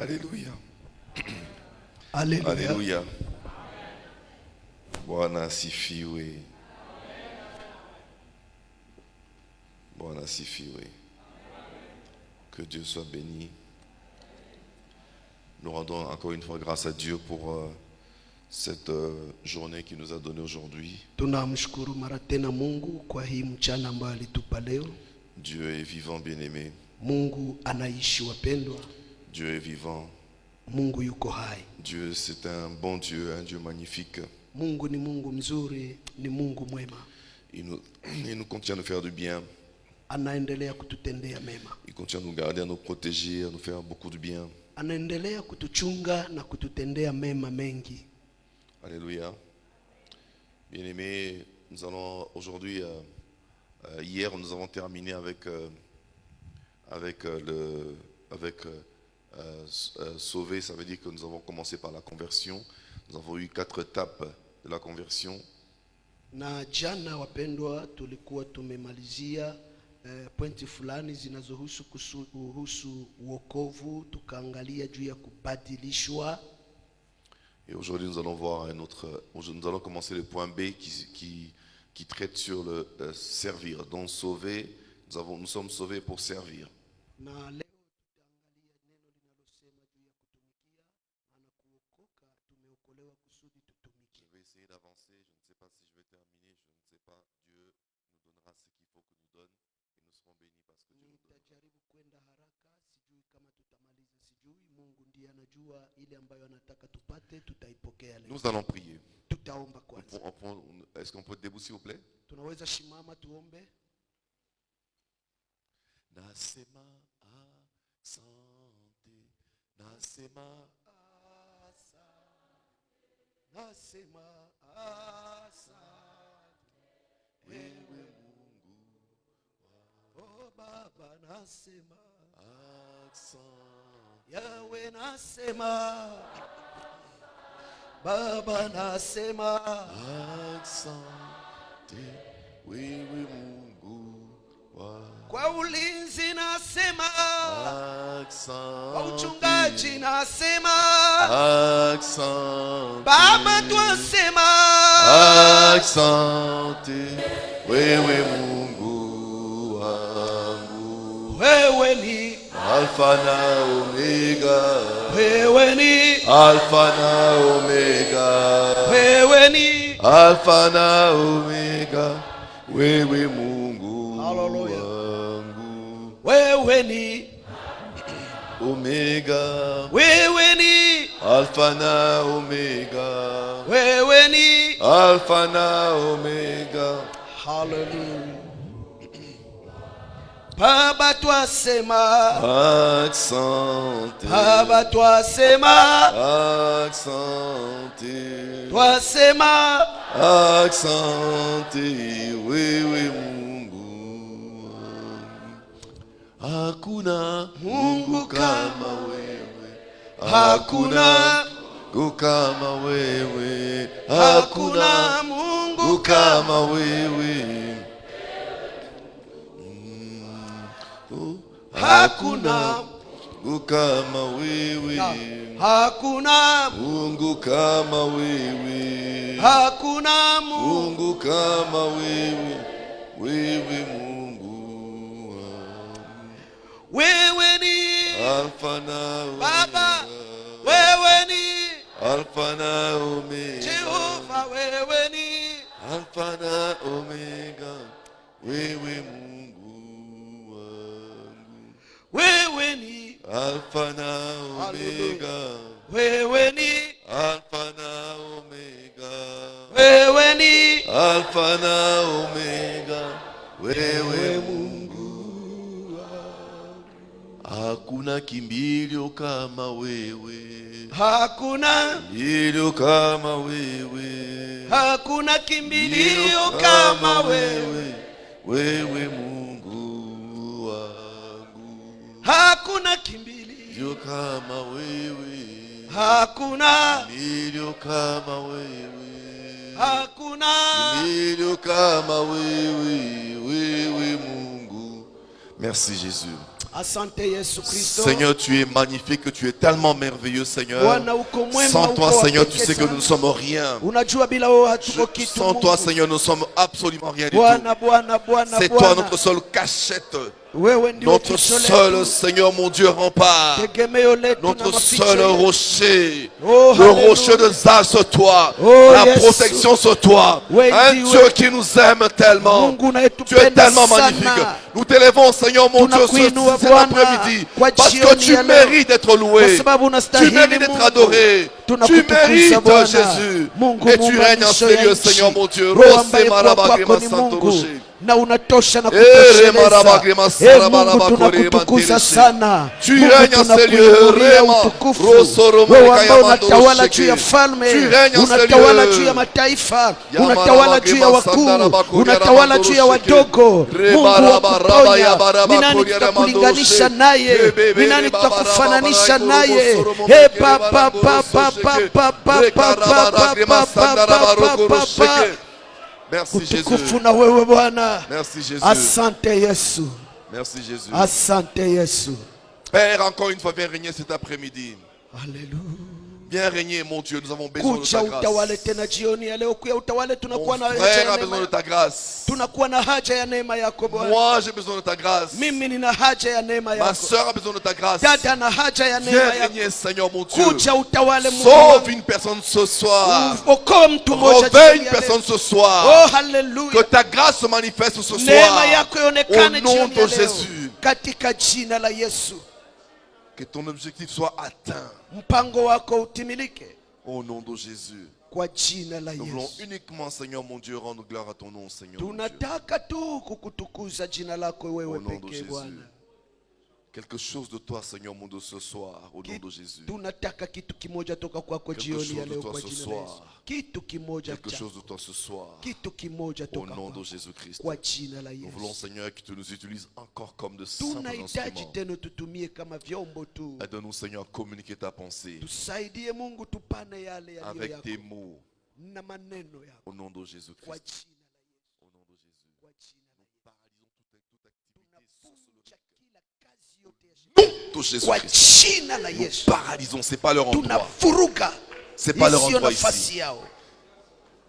Alléluia. Alléluia. Alléluia. Bwana asifiwe. Bwana asifiwe. Que Dieu soit béni. Nous rendons encore une fois grâce à Dieu pour cette journée qu'il nous a donnée aujourd'hui. Tunamshukuru mara tena Mungu kwa hii mchana ambayo alitupa leo. Dieu est vivant, bien-aimé. Mungu anaishi wapendwa. Dieu est vivant. Mungu yuko hai. Dieu, c'est un bon Dieu, un Dieu magnifique. Mungu ni Mungu mzuri, ni Mungu mwema. Il nous continue à nous faire du bien. Anaendelea kututendea mema. Il continue à nous garder, à nous protéger, à nous faire beaucoup de bien. Anaendelea kutuchunga na kututendea mema mengi. Alléluia. Bien-aimés, nous allons aujourd'hui, hier nous avons terminé avec sauver, ça veut dire que nous avons commencé par la conversion. Nous avons eu 4 étapes de la conversion. Na jana wapendwa tulikuwa tumemalizia pointi fulani zinazohusu kuhusu wokovu, tukaangalia juu ya kubadilishwa. Et aujourd'hui nous allons voir nous allons commencer le point B qui traite sur le servir. Donc sauver, nous sommes sauvés pour servir. Na leo tutaangalia neno linalosema juu ya kutumikia, maana kuokoka tumeokolewa kusudi tutumikie. Je vais essayer d'avancer, je ne sais pas si je vais terminer, je ne sais pas. Dieu nous donnera ce qu'il faut que nous donne et nous serons bénis parce que Dieu nous donne. Nitajaribu kwenda haraka, sijui kama tutamaliza, sijui. Mungu ndiye anajua ile ambayo anataka tupate, tutaipokea leo. Nous allons prier. Tutaomba kwanza. Est-ce qu'on peut être debout s'il vous plaît? Tunaweza shimama tuombe. Nasema asante, nasema asante, nasema asante, wewe Mungu, oh Baba, nasema asante, Yawe, nasema Baba, nasema asante, wewe Mungu wangu. Kwa ulinzi nasema, Asante, kwa uchungaji nasema, asante, Baba twasema, asante, wewe Mungu wangu. wewe ni Alfa na Omega, wewe ni Alfa na Omega, wewe ni Alfa na Omega, wewe Mungu Hallelujah. wangu. wewe ni Omega, wewe ni Alfa na Omega, wewe ni Alfa na Omega. Hallelujah. Baba twasema, Asante, Baba twasema, asante, twasema, asante, wewe Mungu wangu. Hakuna Mungu kama wewe, hakuna Mungu kama wewe, hakuna Mungu kama wewe. Hakuna Mungu kama wewe, hakuna Mungu kama wewe, hakuna Mungu kama wewe, wewe Mungu wangu. wewe ni Alfa na Baba, Omega, wewe ni Alfa na Omega, Jehova, wewe ni Alfa na Omega, wewe Mungu wangu. wewe ni Alfa na Omega, wewe ni Alfa na Omega, wewe ni Alfa na Omega, wewe Mungu. Hakuna kimbilio kama wewe, hakuna kimbilio kama wewe, hakuna kimbilio kama wewe, wewe Mungu wangu. hakuna kimbilio Kimbilio kama wewe, hakuna kimbilio kama wewe, hakuna kimbilio kama wewe, wewe Mungu. Merci Jésus. Asante Yesu Kristo. Seigneur, tu es magnifique, tu es tellement merveilleux, Seigneur. Bwana uko mwema, Sans uko toi, wa Seigneur, tu pekee sais que nous sana. ne sommes rien. Unajua bila wewe hatuko kitu Sans toi, Mungu. Seigneur, nous ne sommes absolument rien du tout. Bwana C'est toi notre seule cachette. Wewe ndiwe Notre jicho seul, letu, Seigneur, mon Dieu, rempart. tegemeo letu na Notre maficho seul yetu. rocher. Oh, Le Alléluia. rocher de Zah sur toi. Oh, La Yesu. protection sur toi. Oui, Un oui. Dieu qui nous aime tellement. Mungu unayetupenda Tu es tellement sana. magnifique. Nous t'élèvons, Seigneur, mon Dieu, Tunakuinua cet Bwana, après-midi. kwa Parce que jioni tu ya leo. mérites d'être loué. Kwa sababu Tu unastahili mérites d'être Mungu. adoré. Tu Tunakutukuza mérites, Bwana. Jésus. Mungu Et tu muumba règnes en miisho ces ya lieux, nchi. Seigneur, mon Dieu. Roho Rose ambaye kuwa marabagrima kwako ni santo Mungu rocher. na unatosha na Ere marabagrima kutosheleza. sarabaraba Mungu kore tunakutukuza mantereshe. sana. Tu Mungu règnes en ces lieux, tunakuinulia Rema, utukufu. Rosoro, Wewe Marekaya, ambao unatawala Mandoro, juu ya Sheke. falme, Tu règnes en ces unatawala lieux. juu ya mataifa, Yamara unatawala juu ya Bagrima Sandara wakuu, Bakori unatawala Mandoro juu ya Sheke. wadogo. Mungu Rebaraba wa Raba Yabara kuponya, ni nani Bakori tutakulinganisha Mandoro naye? Sheke. Ni nani Bebe, tutakufananisha Baba, naye? Baba, Baba, He Baba, pa Baba, pa pa pa pa pa pa pa pa pa pa pa pa. Merci Jésus. Utukufu na wewe Bwana. Merci Jésus. Asante Yesu. Merci Jésus. Asante Yesu. Père, encore une fois, viens régner cet après-midi. Haleluya. Viens régner, mon Dieu, nous avons besoin de Kucha ta utawale grâce. tena jioni ya leo, kuya utawale, Mon tunakuwa na haja frère ya a neema besoin de yako. ta grâce. Tunakuwa na haja ya neema yako Bwana. Moi, j'ai besoin de ta grâce. Mimi nina haja ya neema Ma yako. soeur a besoin de ta grâce. Dada na haja ya Viens neema yako. régner, Seigneur, mon Dieu. Kucha utawale Mungu Sauve wangu. une personne ce soir. Okoa mtu mmoja Réveille jioni une ya leo. personne ce Oh soir. Que haleluya. ta grâce se manifeste ce Neema soir. yako Au ionekane nom jioni de ya leo. Jésus. Katika jina la Yesu. Que ton objectif soit atteint. Mpango wako utimilike Au nom de Jésus. kwa jina la Nous voulons Yesu. uniquement, Seigneur mon Dieu, rendre gloire à ton nom, Seigneur mon Dieu. Tunataka tu kukutukuza jina lako wewe Au nom de pekee Jésus. Bwana. Quelque chose de toi, Seigneur mon Dieu, ce soir, au nom de Jésus. Tunataka kitu kimoja toka kwako Quelque jioni chose ya de leo toi kwa ce jina la Yesu. soir. Kitu kimoja Quelque chose de chako. toi ce soir. Kitu kimoja Au toka nom de kwako Jésus-Christ. kwa jina la Nous voulons, Yesu. Seigneur, que tu nous utilises encore comme de simples Tunahitaji instruments. tena tutumie kama vyombo tu. Aide-nous, Seigneur, à communiquer ta pensée Tusaidie Mungu tupane yale yaliyo avec yako tes mots. na maneno yako Au nom de kwa Jésus-Christ. jina la Yesu. Au nom de Jésus. Kwa jina la Yesu. Paralysons toute activité Tunavunja kila kazi yote ya shetani. de Kwa Jésus-Christ. jina la Nous Yesu. paralysons, c'est pas leur endroit. Tunafuruga C'est pas leur isiyo endroit nafasi ici. yao.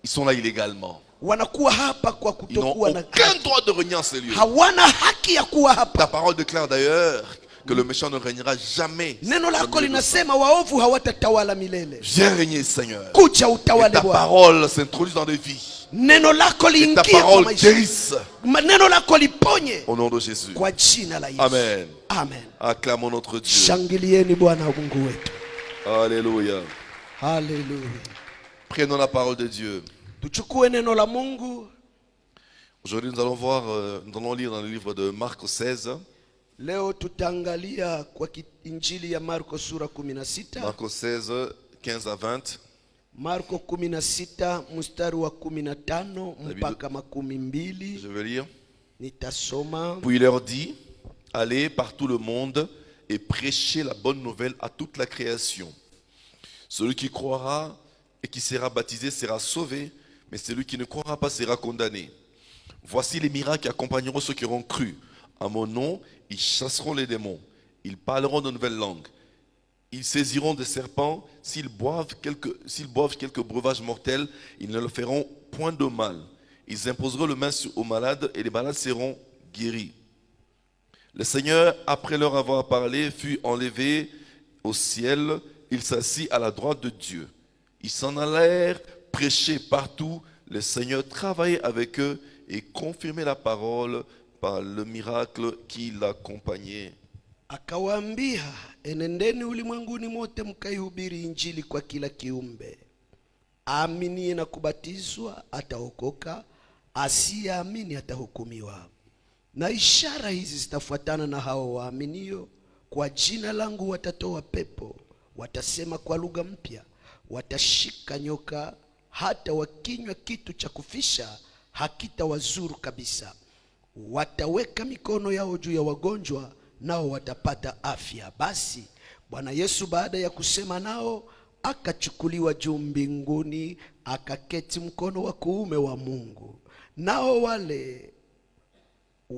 Ils sont là illégalement. Wanakuwa hapa kwa Ils n'ont kutokuwa na aucun haki. droit de régner en ces lieux. Hawana haki ya kuwa hapa. Ta parole déclare d'ailleurs que le méchant ne régnera jamais. Neno lako Jamais de linasema waovu hawatatawala milele. Viens régner, Seigneur. Kuja Que utawale ta Bwana. parole s'introduise dans des vies. Neno lako Que ta liingie kwa parole maisha. guérisse. Neno lako liponye Au nom de Jésus. kwa jina la Yesu. Amen. Amen. Acclamons notre Dieu. Shangilieni Bwana Mungu wetu. Alléluia. Haleluya. Prenons la parole de Dieu. Tuchukue neno la Mungu. Aujourd'hui, nous allons lire dans le livre de Marc 16. Leo tutaangalia kwa injili ya Marko sura 16. Marc 16, 15 à 20. Marko 16 mstari wa 15 mpaka 20. Je vais lire. Nitasoma. Puis il leur dit, allez par tout le monde et prêchez la bonne nouvelle à toute la création. Celui qui croira et qui sera baptisé sera sauvé, mais celui qui ne croira pas sera condamné. Voici les miracles qui accompagneront ceux qui auront cru. À mon nom, ils chasseront les démons. Ils parleront de nouvelles langues. Ils saisiront des serpents. S'ils boivent quelques breuvages mortels, ils ne leur feront point de mal. Ils imposeront le main aux malades et les malades seront guéris. Le Seigneur, après leur avoir parlé, fut enlevé au ciel. Il s'assit à la droite de Dieu. Ils s'en allèrent prêcher partout. Le Seigneur travaillait avec eux et confirmait la parole par le miracle qui l'accompagnait. Akawaambia, enendeni ulimwenguni mote mkaihubiri injili kwa kila kiumbe. Aaminie na kubatizwa ataokoka, asiyeamini atahukumiwa. Na ishara hizi zitafuatana na hao waaminio: kwa jina langu watatoa pepo, watasema kwa lugha mpya, watashika nyoka, hata wakinywa kitu cha kufisha hakitawazuru kabisa. Wataweka mikono yao juu ya wagonjwa, nao watapata afya. Basi Bwana Yesu baada ya kusema nao akachukuliwa juu mbinguni, akaketi mkono wa kuume wa Mungu. Nao wale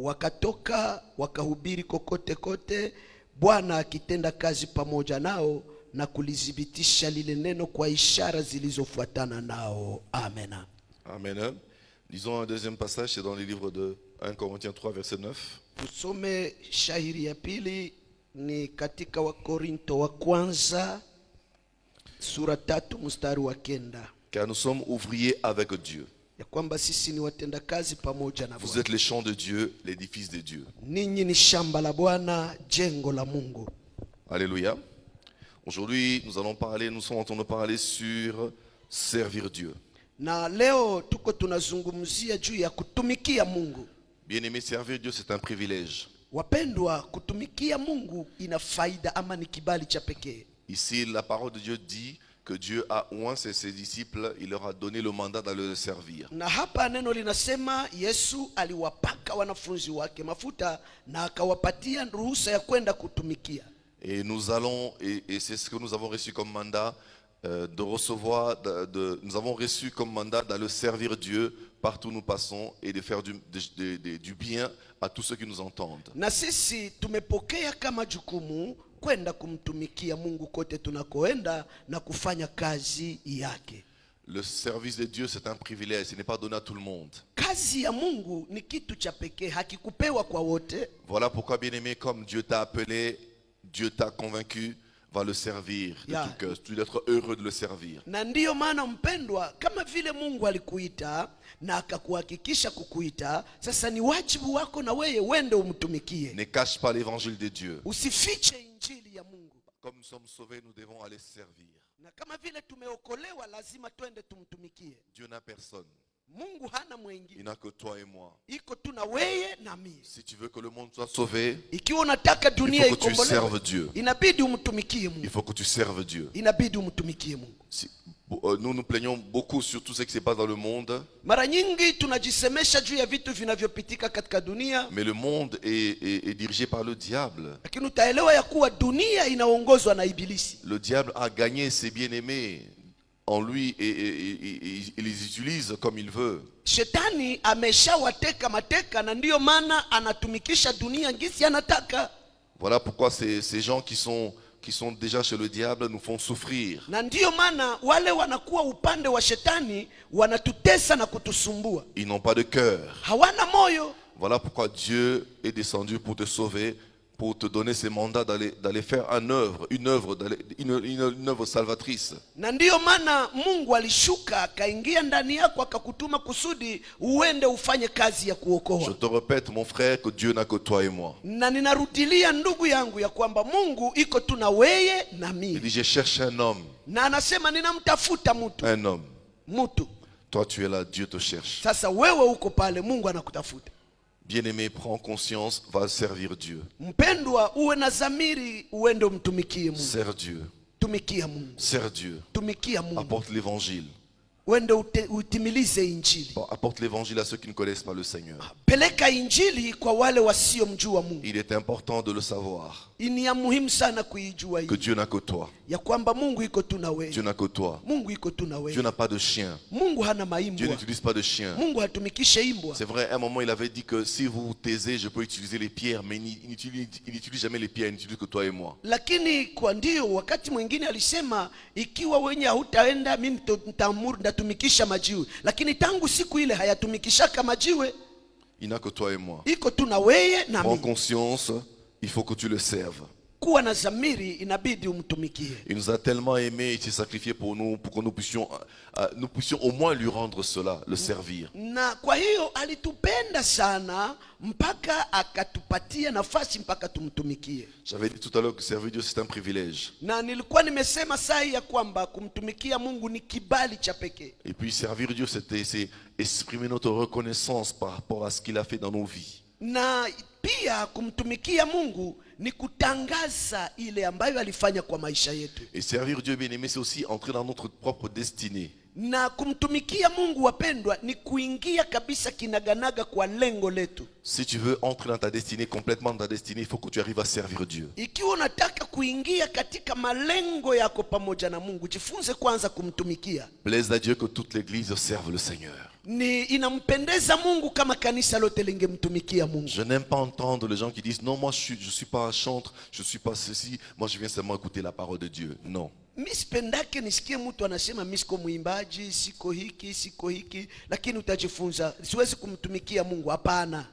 wakatoka wakahubiri kokote kote, Bwana akitenda kazi pamoja nao na kulithibitisha lile neno kwa ishara zilizofuatana nao. Amen. Amen. Lisons un deuxième passage, c'est dans les livres de 1 Corinthiens 3, verset 9. Tusome shahiri ya pili ni katika Wakorinto wa kwanza sura 3 mstari wa 9. Car nous sommes ouvriers avec Dieu. Ya kwamba sisi ni watendakazi pamoja na Vous Bwana. êtes les champs de Dieu, l'édifice de Dieu. Ninyi ni shamba la Bwana, jengo la Mungu. Alléluia. Aujourd'hui, nous sommes en train de parler sur servir Dieu. Na leo tuko tunazungumzia juu ya kutumikia Mungu. Bien-aimé, servir Dieu, c'est un privilège. Wapendwa, kutumikia Mungu ina faida ama ni kibali cha pekee. Ici, la parole de Dieu dit que Dieu a oint ses disciples, il leur a donné le mandat d'aller le servir. Na hapa neno linasema Yesu aliwapaka wanafunzi wake mafuta na akawapatia ruhusa ya kwenda kutumikia. Et nous allons, et c'est ce que nous avons reçu comme mandat, de recevoir, nous avons reçu comme mandat d'aller servir Dieu partout où nous passons et de faire du bien à tous ceux qui nous entendent. Na sisi tumepokea kama jukumu kwenda kumtumikia Mungu kote tunakoenda na kufanya kazi yake. Le service de Dieu, c'est un privilège, ce n'est pas donné à tout le monde. Kazi ya Mungu ni kitu cha pekee, hakikupewa kwa wote. Voilà pourquoi, bien-aimé, comme Dieu t'a appelé, Dieu t'a convaincu, va le servir de tout cœur. Tu dois être heureux de le servir. Na ndiyo maana mpendwa, kama vile Mungu alikuita na akakuhakikisha kukuita, sasa ni wajibu wako na wewe uende umtumikie. Ne cache pas l'évangile de Dieu. Usifiche injili ya Mungu. Comme nous sommes sauvés, nous devons aller servir. Na kama vile tumeokolewa lazima twende tumtumikie. Dieu n'a personne. Mungu hana mwingine. Il n'a que toi et moi. Iko tu na wewe na mimi. Si tu veux que le monde soit sauvé, Ikiwa unataka dunia il faut que tu ikombolewe, serves Dieu. inabidi umtumikie Il Mungu. faut que tu serves Dieu. Inabidi umtumikie Mungu. Nous nous plaignons beaucoup sur tout ce qui se passe dans le monde, Mara nyingi tunajisemesha juu ya vitu vinavyopitika katika dunia, mais le monde est dirigé par le diable. lakini utaelewa ya kuwa dunia inaongozwa na ibilisi. Le diable a gagné ses bien-aimés en lui et il les utilise comme il veut. Shetani ameshawateka mateka na ndiyo maana anatumikisha dunia ngisi anataka. Voilà pourquoi ces gens qui sont déjà chez le diable nous font souffrir. Na ndiyo maana wale wanakuwa upande wa shetani wanatutesa na kutusumbua. Ils n'ont pas de cœur. Hawana moyo. Voilà pourquoi Dieu est descendu pour te sauver, pour te donner ces mandats d'aller faire une œuvre salvatrice. Na ndiyo maana Mungu alishuka akaingia ndani yako akakutuma kusudi uende ufanye kazi ya Je kuokoa. te répète, mon frère, que Dieu n'a que toi et moi. Na ninarudilia ndugu yangu ya kwamba Mungu iko tu na wewe na Il mimi. dit, je cherche un homme. Na anasema ninamtafuta mtu. Un homme. Mtu. Toi, tu es là, Dieu te cherche. Sasa wewe uko pale, Mungu anakutafuta. Bien-aimé, prends conscience, va servir Dieu. Mpendwa, uwe na dhamiri uende umtumikie Mungu. Sers Dieu. Tumikia Mungu. Sers Dieu. Tumikia Mungu. Apporte l'évangile. Uende utimilize injili. Apporte l'évangile à ceux qui ne connaissent pas le Seigneur. Peleka injili kwa wale wasiomjua Mungu. Il est important de le savoir. Ni ya muhimu sana kuijua hii. Que Dieu n'a que toi. Ya kwamba Mungu iko tu na wewe. Dieu n'a que toi. Mungu iko tu na Dieu wewe. n'a pas de chien. Mungu hana Dieu maimbwa. n'utilise pas de chien. Mungu hatumikishe imbwa. C'est vrai, à un moment il avait dit que si vous vous taisez, je peux utiliser les pierres, mais il n'utilise jamais les pierres, il n'utilise que toi et moi. Lakini kwa ndio wakati mwingine alisema ikiwa wenye hautaenda mimi nitaamuru ndatumikisha majiwe. Lakini tangu siku ile hayatumikishaka majiwe. Il n'a que toi et moi. Iko tu na wewe na Prends mimi. conscience, il faut que tu le serves. Kuwa na dhamiri inabidi umtumikie. Il nous a tellement aimés, il s'est sacrifié pour nous, pour que nous puissions au moins lui rendre cela, le servir. Na kwa hiyo alitupenda sana mpaka akatupatia nafasi mpaka tumtumikie. J'avais dit tout à l'heure que servir Dieu c'est un privilège. Na nilikuwa nimesema saa ya kwamba kumtumikia Mungu ni kibali cha pekee. Et puis servir Dieu c'est exprimer notre reconnaissance par rapport à ce qu'il a fait dans nos vies. Na pia kumtumikia Mungu ni kutangaza ile ambayo alifanya kwa maisha yetu. Et servir Dieu, bien-aimé, c'est aussi entrer dans notre propre destinée. Na kumtumikia Mungu wapendwa ni kuingia kabisa kinaganaga kwa lengo letu. Si tu veux entrer dans ta destinée, complètement dans ta destinée, il faut que tu arrives à servir Dieu. Ikiwa unataka kuingia katika malengo yako pamoja na Mungu, jifunze kwanza kumtumikia. Plaise à Dieu que toute l'église serve le Seigneur. ni inampendeza Mungu kama kanisa lote lingemtumikia Mungu. Je n'aime pas entendre les gens qui disent non, moi je suis pas un chantre, je suis pas ceci, moi je viens seulement écouter la parole de Dieu. Non. Mimi sipendake nisikie mtu anasema mimi siko muimbaji, siko hiki, lakini utajifunza siwezi kumtumikia Mungu. Hapana.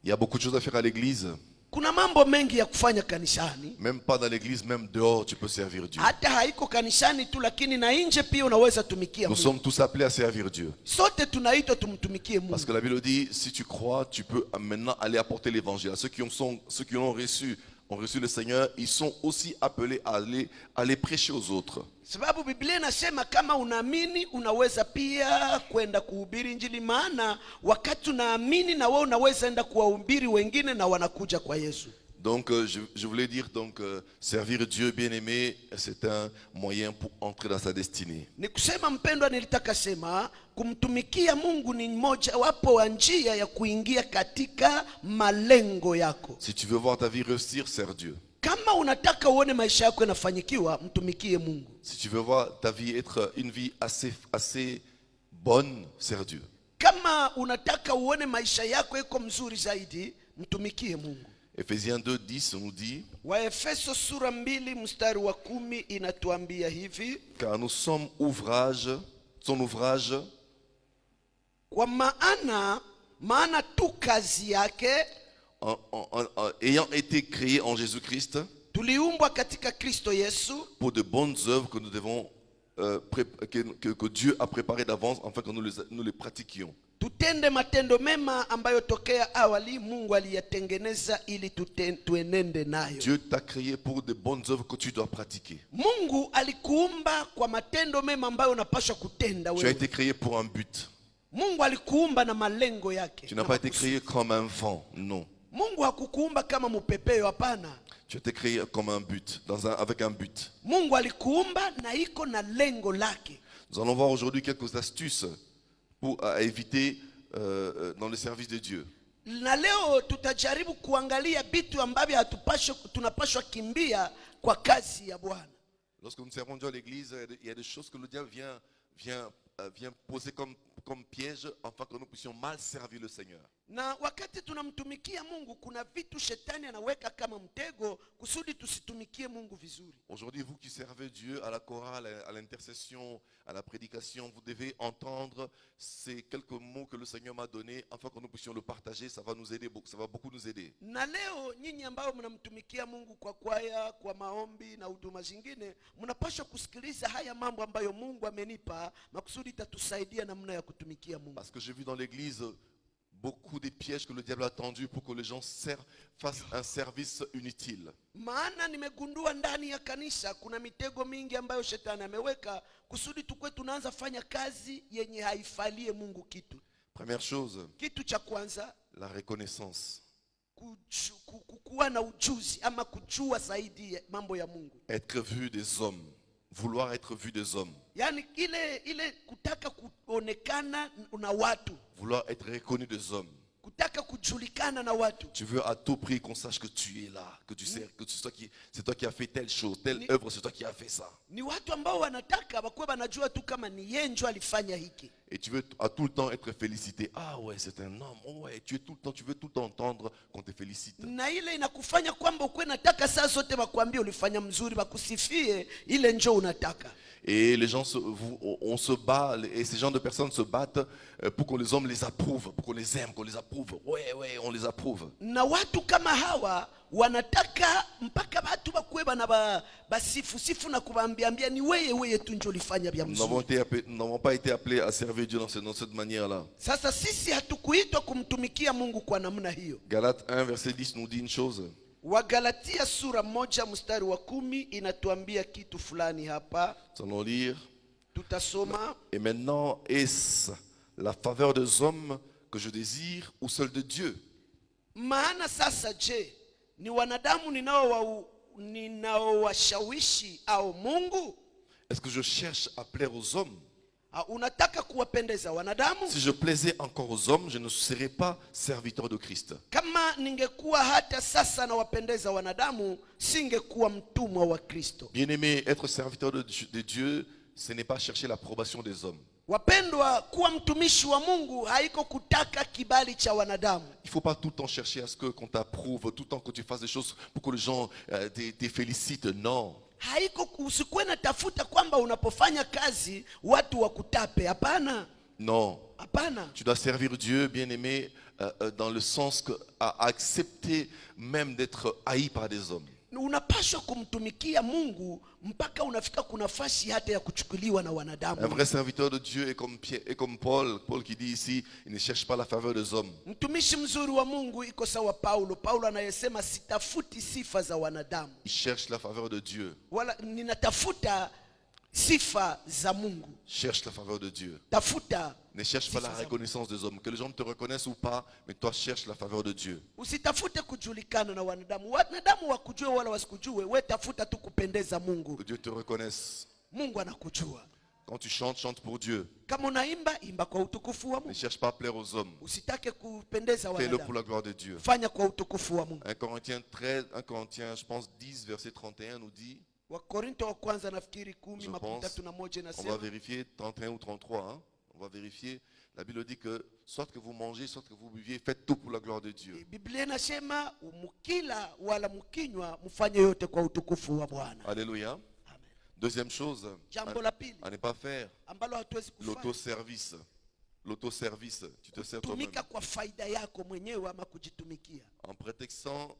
Il y a beaucoup de choses à faire à l'église. Kuna mambo mengi ya kufanya kanisani. Même pas dans l'église, même dehors, tu peux servir Dieu. Hata haiko kanisani tu, lakini na nje pia unaweza tumikia Nous Mungu. sommes tous appelés à servir Dieu. Sote tunaitwa tumtumikie Mungu. Parce que la Bible dit, si tu crois, tu peux maintenant aller apporter l'évangile. Ceux qui ont reçu le Seigneur, ils sont aussi appelés à aller prêcher aux autres. Sababu Biblia inasema kama unaamini unaweza pia kwenda kuhubiri Injili, maana wakati unaamini na wewe unaweza enda kuwahubiri wengine na wanakuja kwa Yesu. Donc je voulais dire servir Dieu bien-aimé, c'est un moyen pour entrer dans sa destinée. Ni kusema mpendwa, nilitaka sema kumtumikia Mungu ni moja wapo wa njia ya kuingia katika malengo yako. Si tu veux voir ta vie réussir, sers Dieu. Kama unataka uone maisha yako yanafanyikiwa, mtumikie Mungu. Si tu veux voir ta vie être une vie assez bonne, sers Dieu. Kama unataka uone maisha yako yako mzuri zaidi, mtumikie Mungu. Ephésiens 2:10 nous dit, Waefeso sura 2 mstari wa 10 inatuambia hivi, car nous sommes son ouvrage, kwa maana tu kazi yake, ayant été créé en Jésus-Christ, tuliumbwa katika Kristo Yesu, pour de bonnes œuvres que nous devons que Dieu a préparées d'avance afin que nous les pratiquions. Tutende matendo mema ambayo tokea awali Mungu aliyatengeneza ili tuenende nayo. Dieu t'a créé pour de bonnes œuvres que tu dois pratiquer. Mungu alikuumba kwa matendo mema ambayo unapaswa kutenda wewe. Tu as été créé pour un but. Mungu alikuumba na malengo yake. Tu n'as pas été créé comme un vent, non. Mungu hakukuumba kama mpepeo, hapana. Tu as été créé comme un but, avec un but. Mungu alikuumba na iko na lengo lake. Nous allons voir aujourd'hui quelques astuces pour éviter dans le service de Dieu. Na leo tutajaribu kuangalia vitu ambavyo tunapaswa kimbia kwa kazi ya Bwana. Lorsque nous servons Dieu à l'église, il y a des choses que le diable vient poser comme piège afin que nous puissions mal servir le Seigneur. Na wakati tunamtumikia Mungu, kuna vitu shetani anaweka kama mtego kusudi tusitumikie Mungu vizuri. Aujourd'hui, vous qui servez Dieu à la chorale, à l'intercession, à la prédication, vous devez entendre ces quelques mots que le Seigneur m'a donnés afin que nous puissions le partager. Ça va nous aider, ça va beaucoup nous aider. Na leo nyinyi ambao mnamtumikia Mungu kwa kwaya, kwa maombi na huduma zingine, mnapaswa kusikiliza haya mambo ambayo Mungu amenipa makusudi itatusaidia namna ya kutumikia Mungu. Parce que j'ai vu dans l'église beaucoup de pièges que le diable a tendus pour que les gens fassent un service inutile. Maana nimegundua ndani ya kanisa kuna mitego mingi ambayo shetani ameweka kusudi tukwe tunaanza fanya kazi yenye haifalie Mungu kitu. Première chose, kitu cha kwanza, la reconnaissance. Kuwa na ujuzi ama kujua zaidi mambo ya Mungu. Être vu des hommes. Vouloir être vu des hommes. Yani ile kutaka kuonekana na watu. Vouloir être reconnu des hommes. Kutaka kujulikana na watu. Tu veux à tout prix qu'on sache que tu es là, que tu sais que c'est toi qui as fait telle chose, telle œuvre, c'est toi qui as fait ça. Ni watu ambao wanataka bakwe banajua tu kama ni yeye ndio alifanya hiki. Et tu veux à tout le temps être félicité. Ah ouais, c'est un homme. Oh ouais, tu veux tout le temps entendre qu'on te félicite. Na ile inakufanya kwamba ukwe nataka saa zote bakwambie ulifanya mzuri, bakusifie, ile njoo unataka. Et les gens on se bat, et ces gens de personnes se battent pour que les hommes les approuvent, pour qu'on les aime, qu'on les approuve. Ouais, on les approuve. Na watu kama hawa wanataka mpaka watu bakwe bana basifu na kubambiambia ni wewe tu njoo ulifanya vya mzuri. Nous n'avons pas été appelés à servir Dieu dans cette manière-là. Sasa sisi hatukuitwa kumtumikia Mungu kwa namna hiyo. Galates 1 verset 10 nous dit une chose. Wagalatia sura 1 mstari wa 10 inatuambia kitu fulani hapa. Nous allons lire. Tutasoma. Et maintenant, est-ce la faveur des hommes que je désire ou celle de Dieu? Maana sasa je, ni wanadamu ninaowashawishi au Mungu? Est-ce que je cherche à plaire aux hommes? Unataka kuwapendeza wanadamu? Si je plaisais encore aux hommes, je ne serais pas serviteur de Christ. Kama ningekuwa hata sasa nawapendeza wanadamu, singekuwa mtumwa wa Kristo. Bien-aimé, être serviteur de Dieu, ce n'est pas chercher l'approbation des hommes. Wapendwa, mpendwa, kuwa mtumishi wa Mungu haiko kutaka kibali cha wanadamu. Il ne faut pas tout le temps chercher à ce qu'on t'approuve, tout le temps que tu fasses des choses pour que les gens te félicitent. Non. Haiko usikuwe na tafuta kwamba unapofanya kazi watu wakutape. Hapana. Non. Hapana. Tu dois servir Dieu, bien-aimé, dans le sens à accepter même d'être haï par des hommes. Unapaswa kumtumikia Mungu mpaka unafika kuna nafasi hata ya kuchukuliwa na wanadamu. Un vrai serviteur de Dieu est comme Paul qui dit ici, il ne cherche pas la faveur des hommes. Mtumishi mzuri wa Mungu iko sawa Paulo anayesema sitafuti sifa za wanadamu. Il cherche la faveur de Dieu. Wala ninatafuta sifa za Mungu. Cherche la faveur de Dieu. Tafuta. Ne cherche pas la reconnaissance des hommes. Que les gens te reconnaissent ou pas, mais toi cherche la faveur de Dieu. Usitafute kujulikana na wanadamu. Wanadamu wakujue wala wasikujue, wewe tafuta tu kupendeza Mungu. Que Dieu te reconnaisse. Mungu anakujua. Quand tu chantes, chante pour Dieu. Kama unaimba, imba kwa utukufu wa Mungu. Ne cherche pas à plaire aux hommes. Usitake kupendeza wanadamu. Fais-le pour la gloire de Dieu. Fanya kwa utukufu wa Mungu. 1 Corinthiens, je pense 10 verset 31 nous dit. Wakorinto wa kwanza nafikiri 10 Je makumi pense, tatu na moja on va inasema. vérifier 31 ou 33. Hein? On va vérifier. La Bible dit que soit que vous mangez, soit que vous buviez, faites tout pour la gloire de Dieu. Biblia inasema mukila wala mukinywa mfanye yote kwa utukufu wa Bwana. Alléluia. Amen. Deuxième chose, Jambo la pili à ne pas faire, ambalo hatuwezi kufanya. l'autoservice. L'autoservice, tu te sers toi-même. Tumika kwa faida yako mwenyewe ama kujitumikia. En prétextant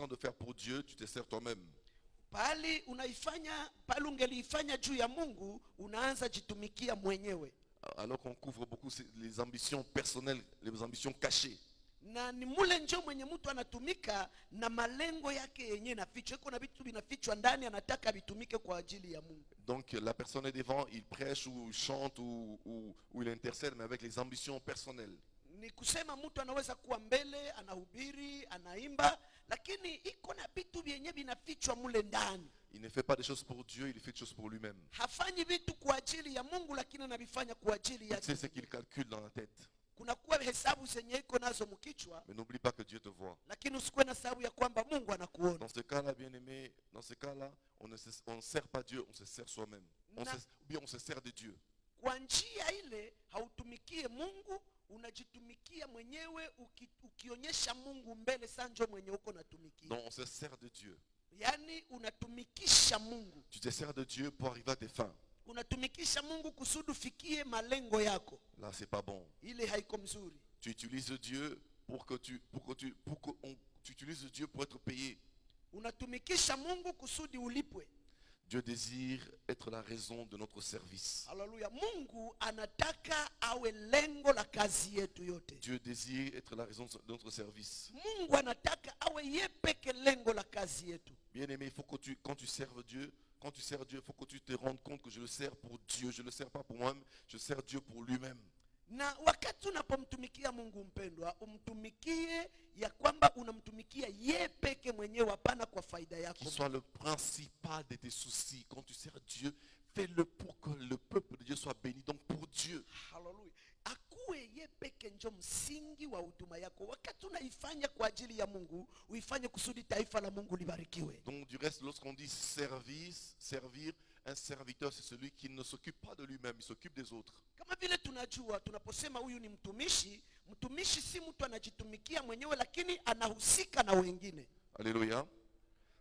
de faire pour Dieu, tu te sers toi-même. Pali ungeliifanya juu ya Mungu, unaanza jitumikia mwenyewe. Alors qu'on couvre beaucoup les ambitions personnelles, les ambitions cachées. Na ni mule njo mwenye mtu anatumika na malengo yake yenyewe nafichwa. Iko na vitu vinafichwa ndani, anataka vitumike kwa ajili ya Mungu. Donc la personne est devant, il prêche ou il chante ou il intercède, mais avec les ambitions personnelles. Ni kusema mtu anaweza kuwa mbele, anahubiri, anaimba, lakini iko na vitu vyenyewe vinafichwa mule ndani. Il ne fait pas des choses pour Dieu, il fait des choses pour lui-même. Hafanyi vitu kwa ajili ya Mungu, lakini anavifanya kwa ajili yake. C'est ce qu'il calcule dans la tête. Kuna kuwa hesabu zenye iko nazo mkichwa, Mais n'oublie pas que Dieu te voit. lakini usikuwe na sababu ya kwamba Mungu anakuona. Dans ce cas-là, bien-aimé, dans ce cas-là, on ne sert pas Dieu, on se sert soi-même. Ou bien on se sert de Dieu. Kwa njia ile hautumikie Mungu, unajitumikia mwenyewe, ukionyesha Mungu mbele sanjo mwenye uko natumikia. Donc on se sert de Dieu. Yani unatumikisha Mungu. Tu te sers de Dieu pour arriver à tes fins. Unatumikisha Mungu kusudi fikie malengo yako. Là, c'est pas bon. Ile haiko mzuri. Tu utilises Dieu tu utilises Dieu pour être payé. Unatumikisha Mungu kusudi ulipwe. Dieu désire être la raison de notre service. Haleluya. Mungu anataka awe lengo la kazi yetu yote. Dieu désire être la raison de notre service. Mungu anataka awe yepeke lengo la kazi yetu. Bien-aimé, il faut que quand tu sers Dieu, il faut que tu te rendes compte que je le sers pour Dieu. Je ne le sers pas pour moi-même, je sers Dieu pour lui-même. Na wakati unapomtumikia Mungu mpendwa, umtumikie ya kwamba unamtumikia yeye peke mwenyewe, hapana kwa faida yako. Qu'il soit le principal de tes soucis. Quand tu sers Dieu, fais-le pour que le peuple de Dieu soit béni. Donc pour Dieu. Hallelujah. Akuwe yeye peke njo msingi wa huduma yako. Wakati unaifanya kwa ajili ya Mungu, uifanye kusudi taifa la Mungu libarikiwe. Donc du reste, lorsqu'on dit servir, un serviteur, c'est celui qui ne s'occupe pas de lui-même, il s'occupe des autres. Kama vile tunajua, tunaposema huyu ni mtumishi si mtu anajitumikia mwenyewe, lakini anahusika na wengine. Alléluia.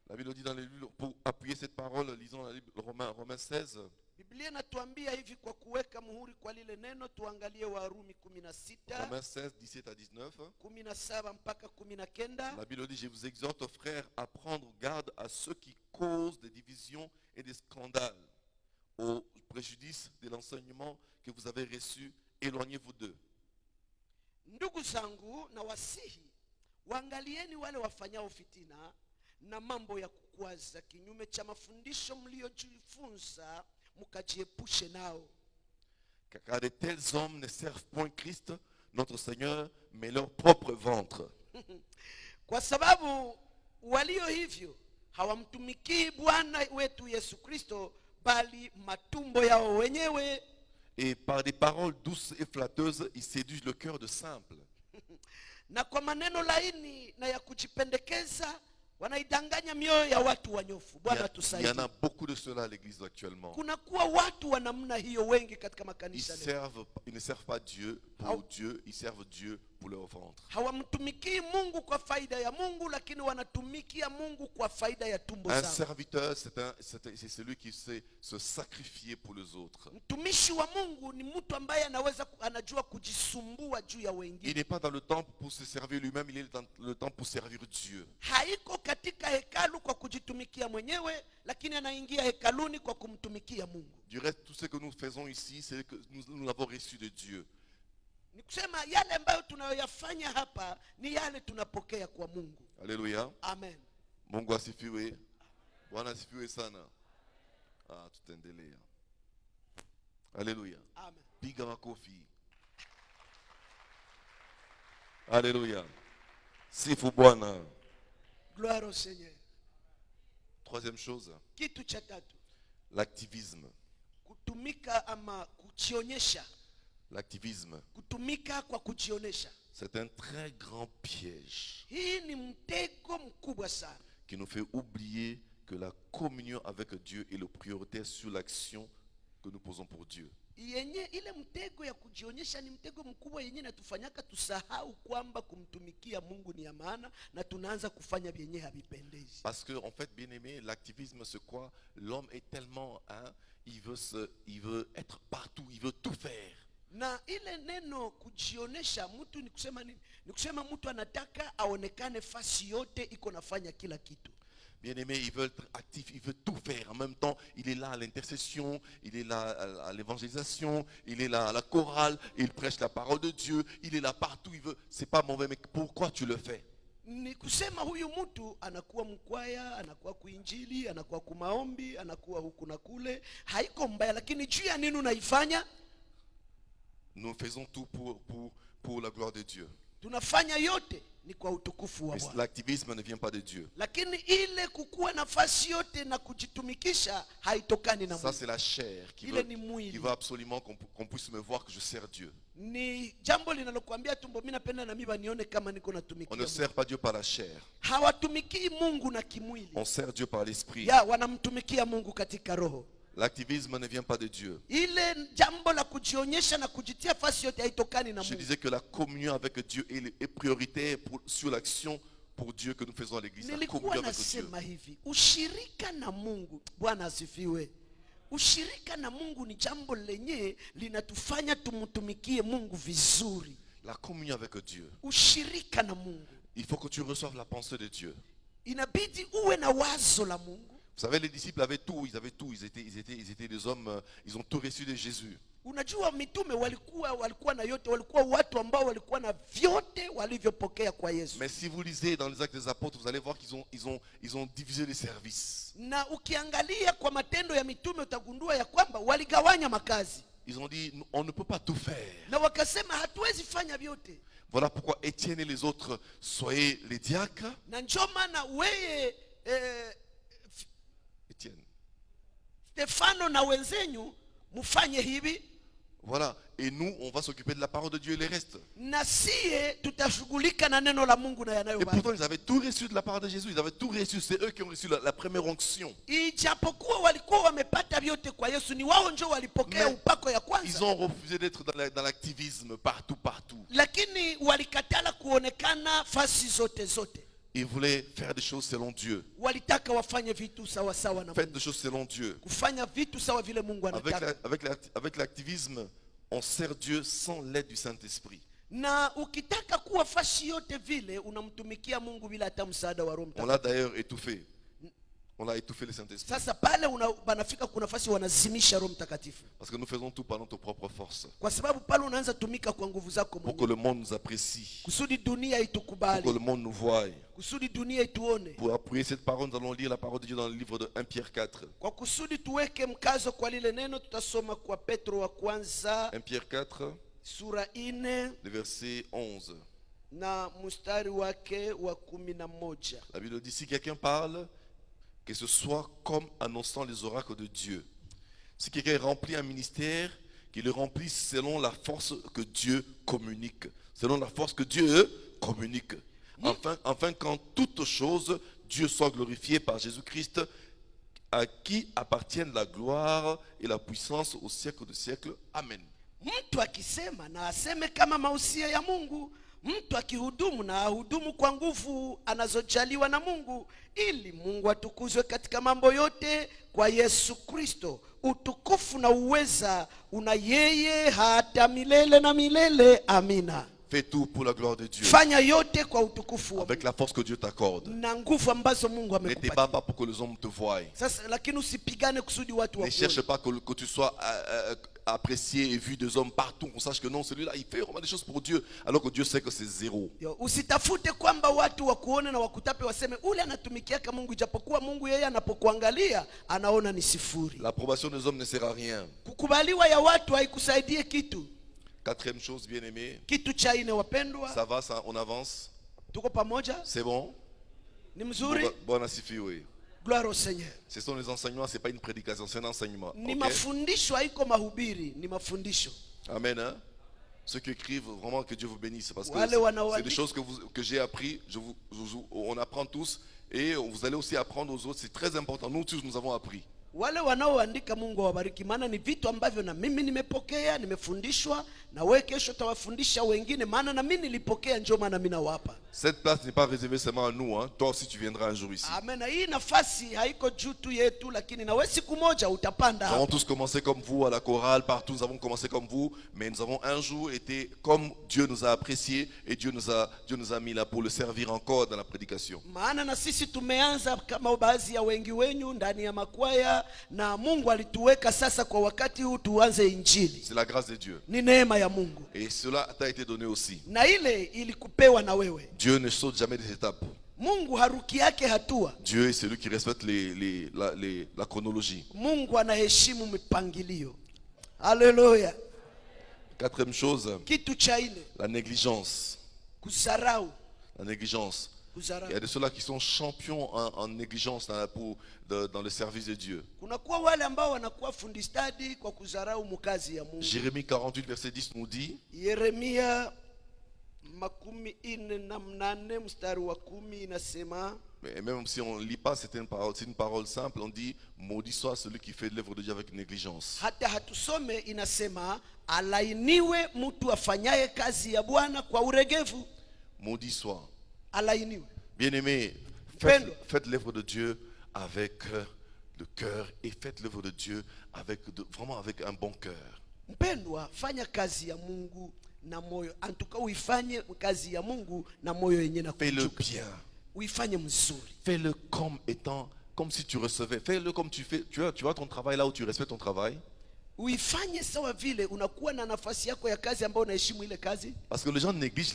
La Bible dit dans les livres, pour appuyer cette parole, lisons la Bible, Romains 16. Biblia inatuambia hivi kwa kuweka muhuri kwa lile neno, tuangalie Warumi 16. Romains 16, 17 à 19. 17 mpaka 19. La Bible dit, je vous exhorte, frères, à prendre garde à ceux qui causent des divisions et des scandales, au préjudice de l'enseignement que vous avez reçu. Éloignez-vous d'eux. Ndugu zangu na wasihi, waangalieni wale wafanyao fitina na mambo ya kukwaza kinyume cha mafundisho mliojifunza, mkajiepushe nao. Car de tels hommes ne servent point Christ, notre Seigneur, mais leur propre ventre. Kwa sababu walio hivyo hawamtumikii Bwana wetu Yesu Kristo, bali matumbo yao wenyewe. Et par des paroles douces et flatteuses, ils séduisent le cœur de simples. Na kwa maneno laini na ya kujipendekeza wanaidanganya mioyo ya watu wanyofu. Bwana Il y atusaidie. en a beaucoup de cela à l'église actuellement. Kunakuwa watu wa namna hiyo wengi katika Ils makanisa leo. ne servent pas Dieu pour Dieu, ils servent Dieu pour leur ventre. Hawamtumikii Mungu kwa faida ya Mungu, lakini wanatumikia Mungu kwa faida ya tumbo Un zao. serviteur, c'est celui qui sait se sacrifier pour les autres. Mtumishi wa Mungu ni mtu ambaye anajua kujisumbua juu ya Il wengine. n'est pas dans le temple pour se servir lui-même, il est dans le temple pour servir Dieu. Haiko katika hekalu kwa kujitumikia mwenyewe, lakini anaingia hekaluni kwa kumtumikia Mungu. Du reste, tout ce que nous faisons ici, c'est que nous l'avons reçu de Dieu. Ni kusema yale ambayo tunayoyafanya hapa ni yale tunapokea kwa Mungu. Alléluia. Amen. Mungu asifiwe. Bwana asifiwe sana. Ah, tutaendelea. Alléluia. Amen. Piga makofi. Alléluia. Sifu Bwana. Gloire au Seigneur. Troisième chose, Kitu cha tatu, l'activisme. kutumika ama kujionyesha. L'activisme, Kutumika kwa kujionyesha. c'est un très grand piège Hii ni mtego mkubwa sana. qui nous fait oublier que la communion avec Dieu est le prioritaire sur l'action que nous posons pour Dieu. Ile mtego ya kujionyesha ni mtego mkubwa yenye natufanyaka tusahau kwamba kumtumikia Mungu ni ya maana na tunaanza kufanya vyenye havipendezi. Parce que, en fait, bien aimé, l'activisme, c'est quoi? L'homme est tellement, il veut être partout, il veut tout faire. Na ile neno kujionesha mtu ni kusema nini? Ni kusema mtu anataka aonekane fasi yote iko nafanya kila kitu. Bien-aimé, il veut être actif, il veut tout faire. En même temps, il est là à l'intercession, il est là à l'évangélisation, il est là à la chorale, il prêche la parole de Dieu, il est là partout, il veut. C'est pas mauvais, mais pourquoi tu le fais? Ni kusema huyu mtu anakuwa mkwaya, anakuwa kuinjili, anakuwa kumaombi, anakuwa huku na kule. Haiko mbaya, lakini juu ya nini unaifanya? Nous faisons tout pour la gloire de Dieu. Tunafanya yote ni kwa utukufu wa Mais Bwana. l'activisme ne vient pas de Dieu. Lakini ile kukuwa nafasi yote na kujitumikisha haitokani na Ça, Mungu. c'est la chair qui Ile ni mwili. veut absolument qu'on puisse me voir que je sers Dieu. Ni jambo linalokuambia tumbo, mimi napenda na mimi banione kama niko natumikia On ne Mungu. sert pas Dieu par la chair. Hawatumikii Mungu na kimwili. On sert Dieu par l'esprit. Ya wanamtumikia Mungu katika roho. L'activisme ne vient pas de Dieu. Ile jambo la kujionyesha na kujitia fasi yote haitokani na Je Mungu. disais que la communion avec Dieu est prioritaire sur l'action pour Dieu que nous faisons à l'église. La Nilikuwa communion avec Dieu. nasema hivi, ushirika na Mungu, Bwana asifiwe. Ushirika na Mungu ni jambo lenye linatufanya tumtumikie Mungu vizuri. La communion avec Dieu. Ushirika na Mungu, Il faut que tu reçoives la pensée de Dieu. inabidi uwe na wazo la Mungu. Vous savez, les disciples avaient tout, ils avaient tout. Ils étaient des hommes, ils ont tout reçu de Jésus. Unajua mitume walikuwa na yote, walikuwa watu ambao walikuwa na vyote walivyopokea kwa Yesu. Mais si vous lisez dans les Actes des Apôtres, vous allez voir qu'ils ont divisé les services. Na ukiangalia kwa matendo ya mitume utagundua ya kwamba waligawanya makazi. Ils ont dit, on ne peut pas tout faire. Na wakasema hatuwezi fanya vyote. Voilà pourquoi Étienne et les autres, soyez les diacres. Na njoo maana weye Étienne. Stefano na wenzenyu mufanye hivi. Voilà. Et nous, on va s'occuper de la parole de Dieu et les restes. Na siye tutashughulika na neno la Mungu na Et yanayobaki. pourtant, ils avaient tout reçu de la part de Jésus. Ils avaient tout reçu. C'est eux qui ont reçu la première onction. Ijapokuwa walikuwa wamepata vyote kwa Yesu, ni wao ndio walipokea Mais upako ya ils kwanza. ont refusé d'être dans l'activisme partout. Lakini walikatala kuonekana fasi zote. Ils voulaient faire des choses selon Dieu. Walitaka wafanye vitu sawa sawa na Faites Mungu. des choses selon Dieu. Kufanya vitu sawa vile Mungu anataka. Avec l'activisme, on sert Dieu sans l'aide du Saint-Esprit. Na ukitaka kuwa fasi yote vile unamtumikia Mungu bila hata msaada wa Roho On Mtakatifu. l'a d'ailleurs étouffé. On a étouffé le Saint-Esprit. Sasa pale banafika kuna nafasi wanazimisha Roho Mtakatifu. Parce que nous faisons tout par notre propre force. Kwa sababu pale unaanza tumika kwa nguvu zako Pour que mwenyewe. le monde nous apprécie. Kusudi dunia Pour que itukubali. le monde nous voie. Kusudi dunia ituone. Pour appuyer cette parole, nous allons lire la parole de Dieu dans le livre de 1 Pierre 4. Kwa kusudi tuweke mkazo kwa lile neno, tutasoma kwa Petro wa kwanza 1 Pierre 4, sura 4 le verset 11. na mstari wake wa 11. La Bible dit, si quelqu'un parle, que ce soit comme annonçant les oracles de Dieu. Si quelqu'un remplit un ministère, qu'il le remplisse selon la force que Dieu communique. Selon la force que Dieu communique. Enfin qu'en toute chose, Dieu soit glorifié par Jésus-Christ, à qui appartiennent la gloire et la puissance au siècle des siècles. Amen. Mtu akisema na aseme kama mausia ya Mungu. Mtu akihudumu na ahudumu kwa nguvu anazojaliwa na Mungu, ili Mungu atukuzwe katika mambo yote kwa Yesu Kristo. Utukufu na uweza una yeye hata milele na milele. Amina. Fais tout pour la gloire de Dieu. Fanya yote kwa utukufu wa Avec la force que Dieu t'accorde. na nguvu ambazo Mungu Ne te amekupatia. bats pas pour que les hommes te voient. Sasa lakini usipigane kusudi watu Ne cherche wakuone. pas que tu sois apprécié et vu des hommes partout. Qu'on sache que non, celui-là, il fait vraiment des choses pour Dieu. Alors que Dieu sait que c'est zéro. Yo, usitafute kwamba watu wakuone na wakutape waseme ule anatumikiaka Mungu, ijapokuwa Mungu yeye anapokuangalia anaona ni sifuri. L'approbation des hommes ne sert à rien. Kukubaliwa ya watu haikusaidie kitu. Quatrième chose, bien aimé. Kitu cha ine wapendwa, Ça va, ça, on avance. tuko pamoja, C'est bon? ni mzuri. Bon asifi, oui. Gloire au Seigneur. Ce sont les enseignements, c'est pas une prédication, c'est un enseignement. Ni Ok? mafundisho, haiko mahubiri, ni mafundisho. Amen. Hein? Ceux qui écrivent, vraiment que Dieu vous bénisse. Parce que Wale c'est wanaoandika- des choses que j'ai appris. On apprend tous. Et vous allez aussi apprendre aux autres. C'est très important. Nous tous, nous avons appris. Wale wanaoandika Mungu awabariki, maana ni vitu ambavyo na mimi nimepokea, nimefundishwa, na wewe kesho utawafundisha wengine, maana na mimi nilipokea, ndio maana mimi nawapa. Cette place n'est pas réservée seulement à nous. Hein. Toi aussi, tu viendras un jour ici. Amen. Na hii nafasi haiko juu tu yetu, lakini na wewe siku moja utapanda Nous avons hapa. tous commencé comme vous à la chorale, partout nous avons commencé comme vous, mais nous avons un jour été comme Dieu nous a appréciés et Dieu nous a mis là pour le servir encore dans la prédication. Maana na sisi tumeanza kama baadhi ya wengi wenyu ndani ya makwaya, na Mungu alituweka sasa kwa wakati huu tuanze injili. C'est la grâce de Dieu. Ni neema ya Mungu, Et cela t'a été donné aussi. na ile ilikupewa na wewe. Dieu ne saute jamais des étapes. Mungu haruki yake hatua. Dieu est celui qui respecte la chronologie. Mungu anaheshimu mipangilio. Haleluya. Quatrième chose, Kitu cha ine, la négligence. kuzarau. La négligence. Il y Kuzarau. a de ceux-là qui sont champions en négligence dans le service de Dieu. Kunakuwa wale ambao wanakuwa fundi stadi kwa kuzarau mukazi ya Mungu. Jérémie 48, verset 10 nous dit, Yeremia 48 mstari wa 10 inasema, mais même si on ne lit pas, c'est une parole simple, on dit, maudit soit celui qui fait l'œuvre de Dieu avec négligence. hata hatusome, inasema alainiwe mtu afanyaye kazi ya Bwana kwa uregevu. Maudit soit. Alainiwe. Bien-aimés, Pendo. faites l'œuvre de Dieu avec le cœur et faites l'œuvre de Dieu vraiment avec un bon cœur. Mpendwa, fanya kazi ya Mungu na moyo. Antuka uifanye kazi ya Mungu na moyo yenye na Fais-le kujuka. bien. Uifanye mzuri. Fais-le comme si tu recevais. Fais-le comme tu fais. Tu vois ton travail là où tu respectes ton travail. Uifanye sawa vile unakuwa na nafasi yako ya kazi ambayo unaheshimu ile kazi. Parce que les gens négligent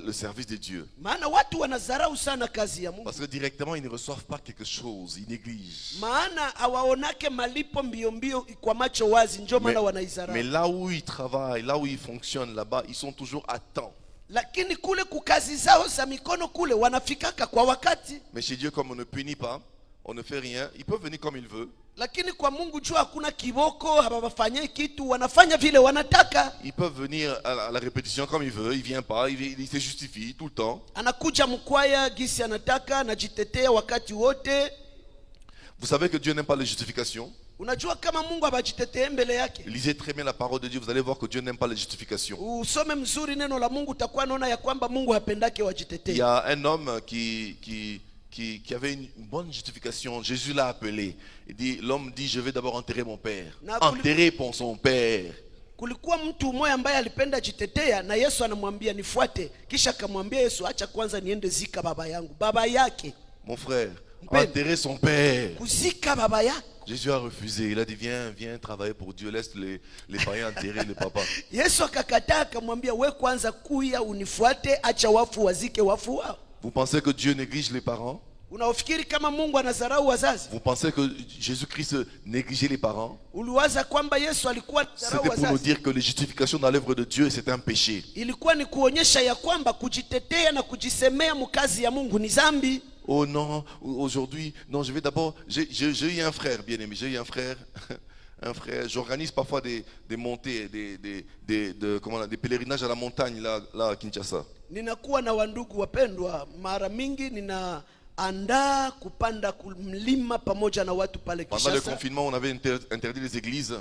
le service de Dieu. Maana watu wanadharau sana kazi ya Mungu. Parce que directement, ils ne reçoivent pas quelque chose. Ils négligent. Maana hawaonake malipo mbio mbio kwa macho wazi, ndio maana Mais wanaidharau. là où ils travaillent, là où ils fonctionnent, là-bas, ils sont toujours à temps. Lakini kule kukazi zao za mikono kule wanafikaka kwa wakati. Mais chez Dieu, comme on ne punit pas, on ne fait rien, ils peuvent venir comme ils veulent. Lakini kwa Mungu jua hakuna kiboko, hawafanyai kitu, wanafanya vile wanataka. Ils peuvent venir à la répétition comme ils veulent, ils ne viennent pas, ils se justifient tout le temps. Anakuja mkwaya gisi anataka, anajitetea wakati wote. Vous savez que Dieu n'aime pas les justifications. Unajua kama Mungu abajitetee mbele yake. Lisez très bien la parole de Dieu, vous allez voir que Dieu n'aime pas les justifications. Usome mzuri neno la Mungu, utakuwa naona ya kwamba Mungu hapendake Il wajitetee. y a un homme qui avait une bonne justification. Jésus l'a appelé. L'homme dit, je vais d'abord enterrer mon père. Enterrer pour son père. Kulikuwa mtu mmoja ambaye alipenda jitetea, na Yesu anamwambia nifuate. Kisha akamwambia Yesu, acha kwanza niende zika baba yangu. Baba yake. Mon frère, Mpendo. enterrer son père. Kuzika baba yake. Jésus a refusé. Il a dit, viens travailler pour Dieu. Laisse les païens enterrer le papa. Yesu akakataa, akamwambia we kwanza kuya unifuate, acha wafu wazike wafu wao. Vous pensez que Dieu néglige les parents? Unaofikiri kama Mungu anadharau wazazi? Vous pensez que Jésus-Christ négligeait les parents? Uliwaza kwamba Yesu alikuwa anadharau C'était pour nous wazazi? dire que les justifications dans l'œuvre de Dieu, c'est un péché. Ilikuwa ni kuonyesha ya kwamba kujitetea na kujisemea mkazi ya Mungu ni dhambi. Oh non, aujourd'hui, non, je vais d'abord... J'ai eu un frère, bien aimé, j'ai eu un frère, j'organise parfois des montées, des pèlerinages à la montagne, là à Kinshasa. Ninakuwa na wandugu wapendwa, mara mingi anda kupanda mlima pamoja na watu pale Pendant le Kinshasa. confinement, on avait interdit les églises.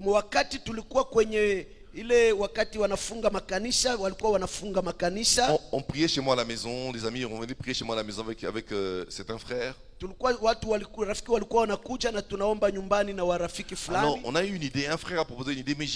Wakati tulikuwa kwenye ile wakati wanafunga makanisa, walikuwa wanafunga makanisa. On priait chez moi à la maison, des amis ont venu prier chez moi à la maison avec certains frères. Tulikuwa watu walikuwa rafiki walikuwa wanakuja na tunaomba nyumbani na warafiki Alors, fulani. on a eu une idée, un frère a proposé une idée, mais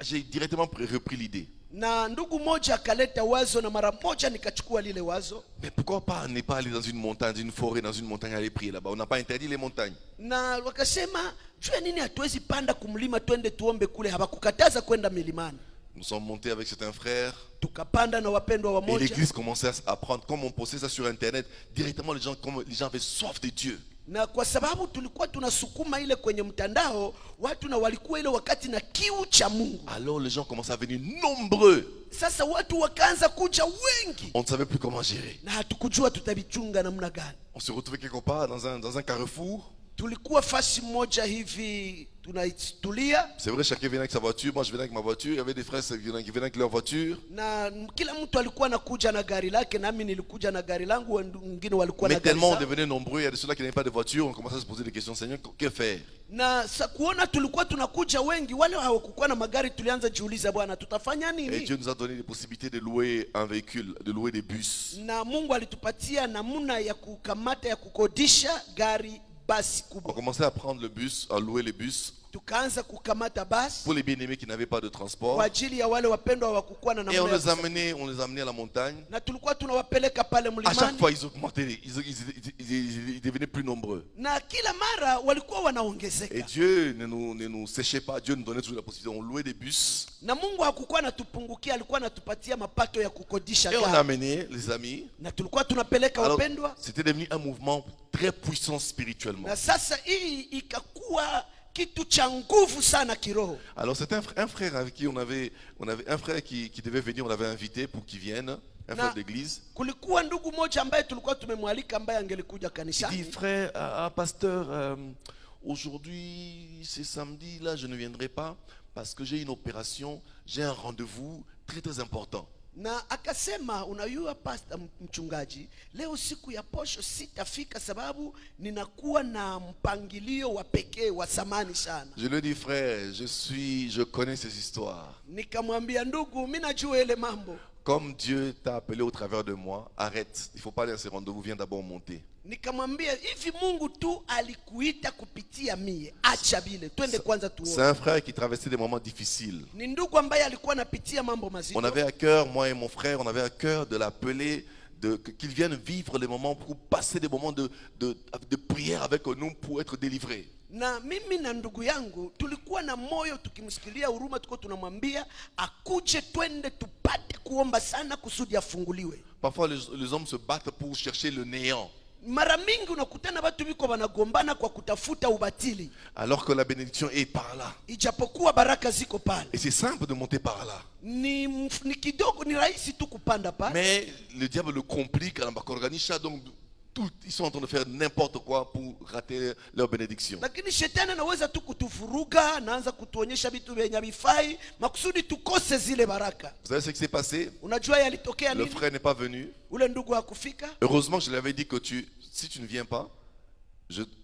j'ai directement repris l'idée. Na ndugu moja akaleta wazo na mara moja nikachukua lile wazo. Mais pourquoi pas ne pas aller dans une montagne, dans une forêt, dans une montagne, aller prier là-bas? On n'a pas interdit les montagnes. Na wakasema jua nini hatuwezi panda kumlima twende tuombe kule, hawakukataza kwenda milimani. Nous sommes montés avec certains frères. Tukapanda na wapendwa wa Et moja. l'église commençait à prendre, comme on postait ça sur internet, directement les gens avaient soif de Dieu. Na kwa sababu tulikuwa tunasukuma ile kwenye mtandao, watu na walikuwa ile wakati na kiu cha Mungu. Alors les gens commençaient à venir nombreux. Sasa watu wakaanza kuja wengi. On ne savait plus comment gérer. Na hatukujua tutavichunga namna gani. On se retrouvait quelque part dans un carrefour. Tulikuwa fasi moja hivi tunatulia. C'est vrai, chacun venait avec sa voiture. Moi, je venais avec ma voiture. Il y avait des frères qui venaient avec leur voiture. Na kila mtu alikuwa anakuja na gari lake, nami nilikuja na gari langu, wengine walikuwa na Mais gari tellement on zao. devenait nombreux, il y a de ceux-là qui n'avaient pas de voiture, on commençait à se poser des questions. Seigneur, que faire? Na kuona tulikuwa tunakuja wengi, wale hawakuwa na magari, tulianza jiuliza, Bwana tutafanya Et nini? Dieu nous a donné des possibilités de louer un véhicule, de louer des bus. Na Mungu alitupatia namna ya kukamata, ya kukodisha gari basi On kubwa. commençait à prendre le bus, à louer les bus Tukaanza kukamata basi pour les bien-aimés qui n'avaient pas de transport. kwa ajili ya wale wapendwa hawakuwa na Et namna on ya les kusafiri. amenait à la montagne. Na tulikuwa tunawapeleka pale À chaque mlimani, fois, ils augmentaient, ils devenaient plus nombreux. na kila mara walikuwa Et wanaongezeka. Dieu ne nous séchait pas, Dieu nous donnait toujours la possibilité. On louait des bus. Na Mungu hakukuwa anatupungukia, alikuwa anatupatia mapato ya kukodisha Et on gari. amenait les amis. Na tulikuwa tunapeleka Alors, wapendwa. c'était devenu un mouvement très puissant spirituellement. Na sasa hii ikakuwa kitu cha nguvu sana kiroho. Alors c'est un frère avec qui on avait un frère qui devait venir, on l'avait invité pour qu'il vienne, un frère d'église. Kulikuwa ndugu moja ambaye tulikuwa tumemwalika ambaye angelikuja Il dit, kanisani. frère, pasteur, aujourd'hui c'est samedi, là je ne viendrai pas parce que j'ai une opération, j'ai un rendez-vous très très important. Na akasema, unajua pastor mchungaji, leo siku ya posho sitafika sababu ninakuwa na mpangilio wa pekee wa samani sana. Je lui ai dit, frère, je connais ces histoires. Nikamwambia, ndugu, mimi najua ile mambo. Comme Dieu t'a appelé au travers de moi, arrête, il ne faut pas aller à ces rendez-vous, viens d'abord monter. Nikamwambia, hivi Mungu tu alikuita kupitia mie, acha bile, twende kwanza C'est tuone. un frère qui traversait des moments difficiles. Ni ndugu ambaye alikuwa anapitia mambo mazito. On avait à cœur, moi et mon frère, on avait à cœur de l'appeler, qu'il vienne vivre les moments pour passer des moments de prière avec nous pour être délivré. Na mimi na ndugu yangu tulikuwa na moyo, tukimsikilia huruma, tuko tunamwambia akuje twende tupate kuomba sana kusudi afunguliwe. Parfois les hommes se battent pour chercher le néant. Mara mingi unakutana watu biko wanagombana kwa kutafuta ubatili, Alors que la bénédiction est par là. ijapokuwa baraka ziko pale. Et c'est simple de monter par là. Ni kidogo, ni rahisi tu kupanda pale. Mais le diable le complique, donc ils sont en train de faire n'importe quoi pour rater leur bénédiction. Lakini shetani anaweza tu kutuvuruga, anaanza kutuonyesha vitu vyenye havifai makusudi tukose zile baraka. Vous savez ce qui s'est passé? Unajua yalitokea Le nini? frère n'est pas venu. Ule ndugu hakufika. Heureusement, je lui avais dit que si tu ne viens pas,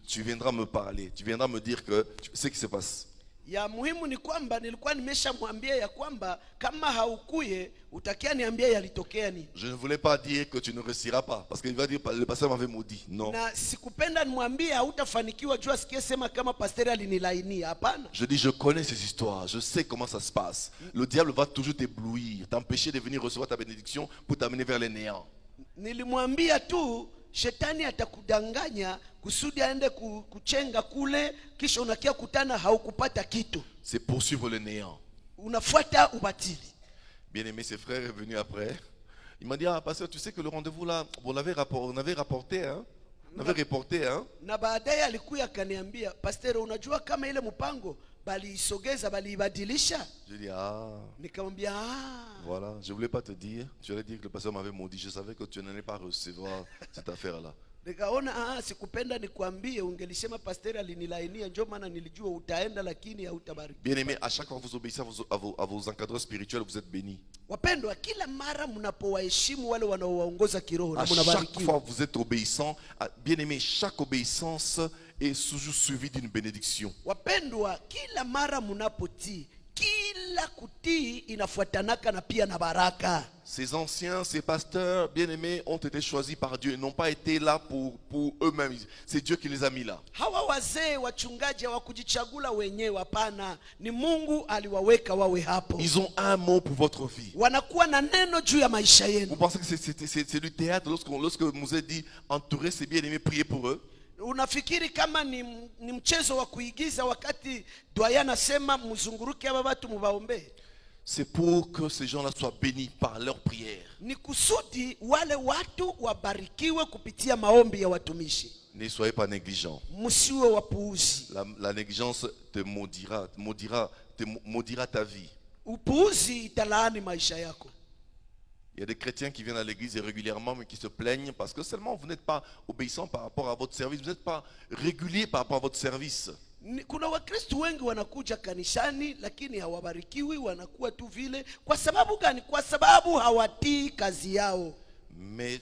tu viendras me parler. Tu viendras me dire que ce qui se passe. Ya muhimu ni kwamba nilikuwa nimeshamwambia ya kwamba kama haukuye utakia niambie yalitokea nini. Je ne voulais pas dire que tu ne réussiras pas, parce qu'il va dire le pasteur m'avait maudit. Non. Na sikupenda nimwambie hautafanikiwa juu asikie sema kama pasteur alinilainia. Hapana. Je dis, je connais ces histoires, je sais comment ça se passe. Le diable va toujours t'éblouir, t'empêcher de venir recevoir ta bénédiction pour t'amener vers les néants. Nilimwambia tu shetani atakudanganya kusudi aende kuchenga kule, kisha unakia kutana haukupata kitu. C'est poursuivre le néant. Unafuata ubatili. Bien-aimé, ses frères est venu après. Il m'a dit, ah pasteur, tu sais que le rendez-vous là, on avait rapporté, hein? On avait reporté, hein? Na baadaye alikuya akaniambia, pasteur, unajua kama ile mpango baliisogeza, baliibadilisha? Je dis, ah. Nikamwambia, Voilà, je voulais pas te dire. Tu allais dire que le pasteur m'avait maudit. Je savais que tu n'allais pas recevoir cette affaire-là. Nikaona sikupenda nikwambie, ungelisema pastor alinilainia, njoo maana nilijua utaenda lakini hautabariki. Bien-aimés, à chaque fois que vous obéissez à vos encadreurs spirituels, vous êtes bénis. Wapendwa, kila mara mnapowaheshimu wale wanaowaongoza kiroho na À chaque mnabarikiwa. fois vous êtes obéissant, bien-aimés, chaque obéissance est toujours suivie d'une bénédiction. Wapendwa, kila mara mnapotii, kila kutii inafuatanaka na pia na baraka. Ces anciens, ces pasteurs bien-aimés ont été choisis par Dieu. Ils n'ont pas été là pour eux-mêmes. C'est Dieu qui les a mis là. Hawa wazee wachungaji hawakujichagula wenyewe, hapana, ni Mungu aliwaweka wawe hapo. Ils ont un mot pour votre vie. Wanakuwa na neno juu ya maisha yenu. Vous pensez que c'est du théâtre lorsque Moïse dit entourer ses bien-aimés, prier pour eux? Unafikiri kama ni mchezo wa kuigiza wakati Dwaya anasema mzunguruke aba watu mubaombe? C'est pour que ces gens-là soient bénis par leur prière. Ni kusudi wale watu wabarikiwe kupitia maombi ya watumishi. Ne soyez pas négligents. Msiwe wapuuzi. La négligence te maudira ta vie. Upuuzi italaani maisha yako. Il y a des chrétiens qui viennent à l'église régulièrement mais qui se plaignent parce que seulement vous n'êtes pas obéissant par rapport à votre service, vous n'êtes pas régulier par rapport à votre service. Kuna wakristo wengi wanakuja kanisani lakini hawabarikiwi, wanakuwa tu vile. Kwa sababu gani? Kwa sababu hawatii kazi yao. Mais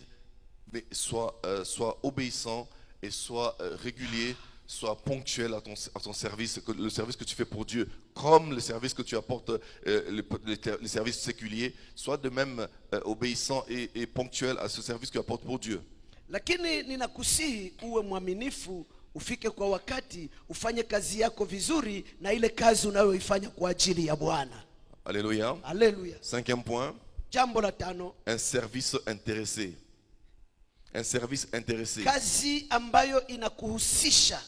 sois obéissant et sois régulier, sois ponctuel à ton service, le service que tu fais pour Dieu, comme le service que tu apportes, les services séculiers, sois de même obéissant et ponctuel à ce service que tu apportes pour Dieu. Lakini ninakusihi uwe mwaminifu, ufike kwa wakati, ufanye kazi yako vizuri na ile kazi unayoifanya kwa ajili ya Bwana. Alléluia. Alléluia. 5e point. Jambo la 5. Un service intéressé. Un service intéressé. Kazi ambayo inakuhusisha.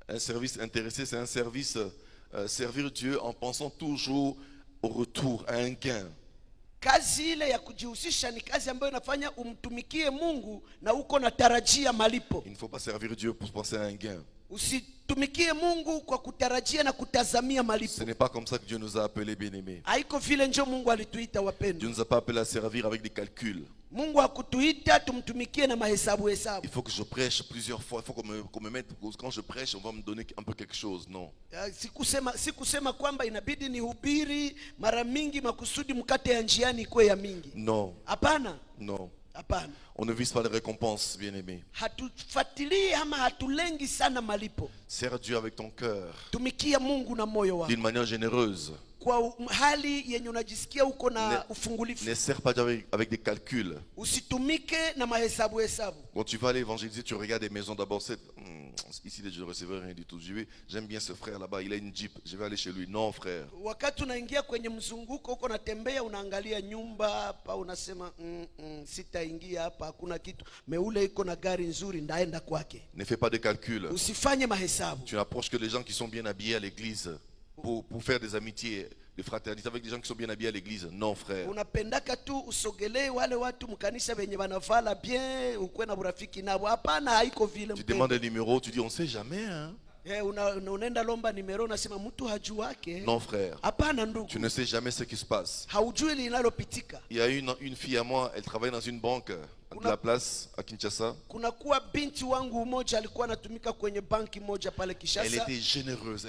Un service intéressé, c'est un service servir Dieu en pensant toujours au retour, à un gain. Kazi ile ya kujihusisha ni kazi ambayo inafanya umtumikie Mungu na uko na tarajia malipo. Il ne faut pas servir Dieu pour penser à un gain. Usitumikie Mungu kwa kutarajia na kutazamia malipo. Ce n'est pas comme ça que Dieu nous a appelés bien-aimés. Haiko vile njo Mungu alituita wapendwa. Dieu ne nous a pas appelés à servir avec des calculs. Mungu hakutuita tumtumikie na mahesabu. Il faut que je prêche plusieurs fois. Il faut qu'on me mette. Quand je prêche, on va me donner un peu quelque chose. Non. Sikusema kwamba inabidi nihubiri mara mingi makusudi mkate ya njiani ikuwe ya mingi. Non. Hapana. Non. Hapana. On ne vise pas les récompenses, bien-aimés. Hatufuatilii ama hatulengi sana malipo. Sers Dieu avec ton cœur. Tumikia Mungu na moyo wako. D'une manière généreuse. Kwa hali yenye unajisikia uko na ufungulifu. Ne sers pas Dieu avec des calculs. Usitumike na mahesabu. Quand tu vas aller évangéliser, tu regardes des maisons d'abord. Ici, je ne recevrai rien du tout. J'aime bien ce frère là-bas, il a une Jeep. Je vais aller chez lui. Non, frère. Wakati unaingia kwenye mzunguko uko natembea, unaangalia nyumba hapa, unasema sitaingia hapa, hakuna kitu. Meule iko na gari nzuri, ndaenda kwake. Ne fais pas de calculs. Usifanye mahesabu. Tu n'approches que les gens qui sont bien habillés à l'église pour faire des amitiés, des fraternités avec des gens qui sont bien habillés à l'église. Non, frère. Unapendaka tu usogelee wale watu mkanisa wenye wanavala bien, ukwe na urafiki nao. Hapana, haiko vile. Tu demandes un numéro, tu dis on sait jamais hein. Unaenda lomba numero, unasema mtu hajuake. Non, frère. Hapana ndugu. Tu ne sais jamais ce qui se passe. Haujui linalopitika. Il y a une fille à moi, elle travaille dans une banque de la place à Kinshasa. Kuna kuwa binti wangu mmoja alikuwa anatumika kwenye banki moja pale Kinshasa. Elle était généreuse,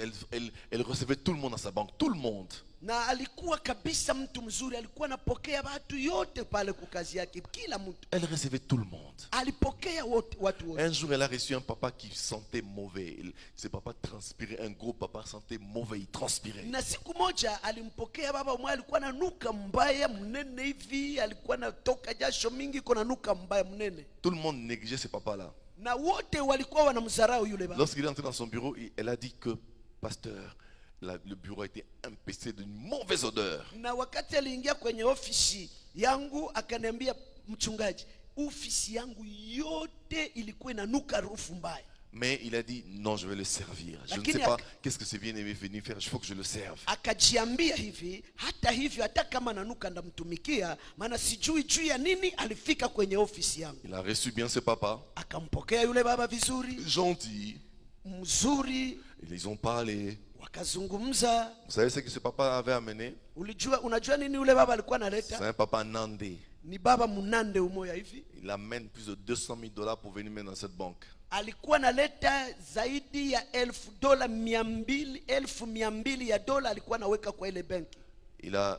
elle recevait tout le monde dans sa banque, tout le monde. Na alikuwa kabisa mtu mzuri, alikuwa anapokea watu yote pale kwa kazi yake, kila mtu. Elle recevait tout le monde. Alipokea watu wote. Un jour, elle a reçu un papa qui sentait mauvais. Ce papa transpirait, un gros papa sentait mauvais, il transpirait. Na siku moja alimpokea baba mmoja, alikuwa ananuka mbaya mnene hivi, alikuwa anatoka jasho mingi, kuna nuka mbaya mnene. Tout le monde négligeait ce papa-là. Na wote walikuwa wanamdharau yule baba. Lorsqu'il est entré dans son bureau, elle a dit que pasteur, le bureau a été empesté d'une mauvaise odeur. Na wakati aliingia kwenye ofisi yangu akaniambia, mchungaji, ofisi yangu yote ilikuwa inanuka harufu mbaya. Mais il a dit non, je vais le servir. Je ne sais pas qu'est-ce que c'est bien-aimé venu faire, il faut que je le serve. Akajiambia hivi, hata hivyo hata kama nanuka ndamtumikia, maana sijui juu ya nini alifika kwenye ofisi yangu. Il a reçu bien ce papa. Akampokea yule baba vizuri. Gentil. Mzuri. Ils ont parlé. Wakazungumza. Vous savez ce que ce papa avait amené? Unajua nini yule baba alikuwa analeta? C'est un papa nandé. ni baba munande umoya hivi. Il amène plus de 200 000 dollars pour venir mettre dans cette banque. Alikuwa naleta zaidi ya $1,200, $1,200 ya dola alikuwa naweka kwa ile benki. La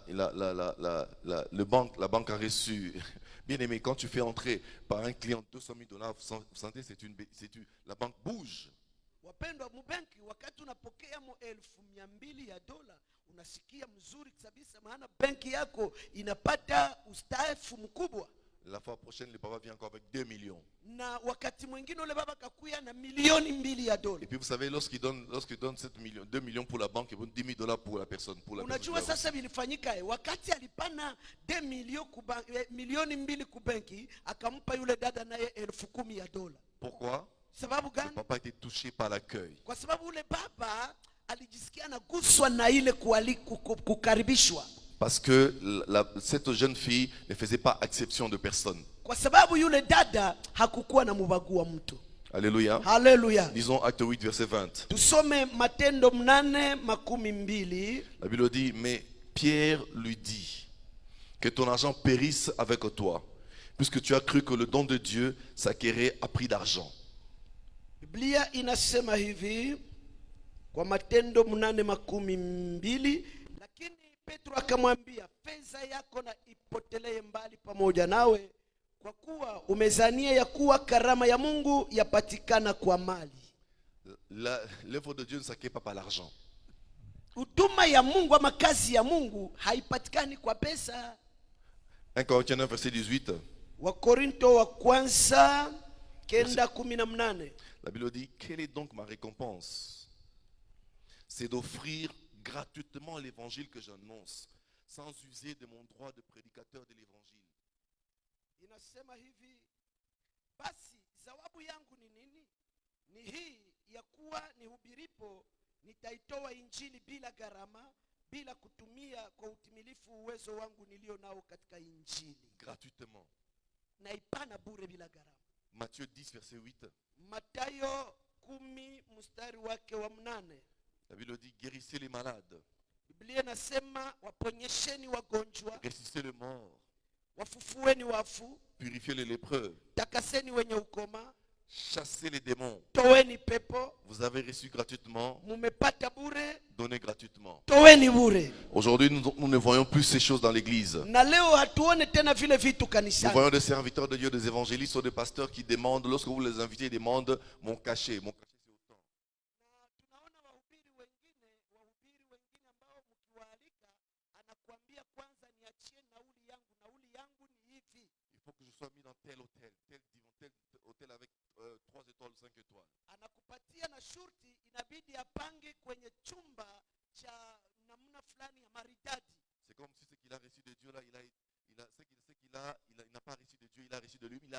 banque a reçu. Bien aimé, quand tu fais entrer par un client 200 000 dollars, vous sentez, la banque bouge. Wapendwa, mubenki wakati unapokea mo $1,200 ya dola, unasikia mzuri kabisa, maana benki yako inapata ustaafu mkubwa. La fois prochaine, le papa vient encore avec 2 millions. Na wakati mwingine ule baba kakuya na $2 ya dola. Et puis vous savez, lorsqu'il donne 2 millions pour la banque, il donne 10 000 dollars pour la personne. Unajua sasa vilifanyika wakati alipana $2 kubenki, akampa yule dada naye $10,000 ya dola. Pourquoi? Sababu gani? Le papa a été touché par l'accueil. Kwa sababu ule baba alijisikia anaguswa na ile kukaribishwa. Parce que cette jeune fille ne faisait pas exception de personne. Kwa sababu yule dada hakukuwa na mubagua mtu. Alléluia. Hallelujah. Lisons Acte 8 verset 20. Tusome Matendo 8:12. La Bible dit, mais Pierre lui dit, que ton argent périsse avec toi, puisque tu as cru que le don de Dieu s'acquérait à prix d'argent. Biblia inasema hivi kwa Matendo 8:12, lakini Petro akamwambia, fedha yako na ipotelee mbali pamoja nawe, kwa kuwa umezania ya kuwa karama ya Mungu yapatikana kwa mali. L'œuvre de Dieu ne s'acquiert pas par l'argent. Huduma ya Mungu ama kazi ya Mungu haipatikani kwa pesa. 1 Corinthiens 9 verset 18. Wakorinto wa kwanza 9:18. La Bible dit, quelle est donc ma récompense? C'est d'offrir gratuitement l'évangile que j'annonce, sans user de mon droit de prédicateur de l'évangile. Inasema hivi, basi zawabu yangu ni nini? Ni hii ya kuwa nihubiripo nitaitoa injili bila gharama, bila kutumia kwa utimilifu uwezo wangu nilio nao katika injili. Gratuitement. Naipana bure bila gharama. Matthieu 10 verset 8. Mathayo 10:8. La Bible dit, guérissez les malades. Biblia inasema waponyesheni wagonjwa, ressuscitez les morts, wafufueni wafu, purifiez les lépreux, takaseni wenye ukoma, chassez les démons. toweni pepo. Vous avez reçu gratuitement, mumepata bure, donnez gratuitement. toweni bure. Aujourd'hui, nous ne voyons plus ces choses dans l'église. Na leo hatuone tena vile vitu Nous kanisani. voyons des serviteurs de Dieu, des évangélistes ou des pasteurs qui demandent, lorsque vous les invitez, ils demandent mon cachet. Mon cachet, c'est autant. Tunaona wahubiri wengine ambao mkiwaalika anakuambia kwanza niachie nauli yangu ni hivi. Il faut que je sois mis dans tel hôtel avec 3 étoiles, 5 étoiles. Anakupatia na shurti, inabidi apange kwenye chumba cha namna fulani ya maridadi. C'est comme si ce qu'il a reçu de Dieu là, il n'a pas reçu de Dieu, il a reçu de lui, il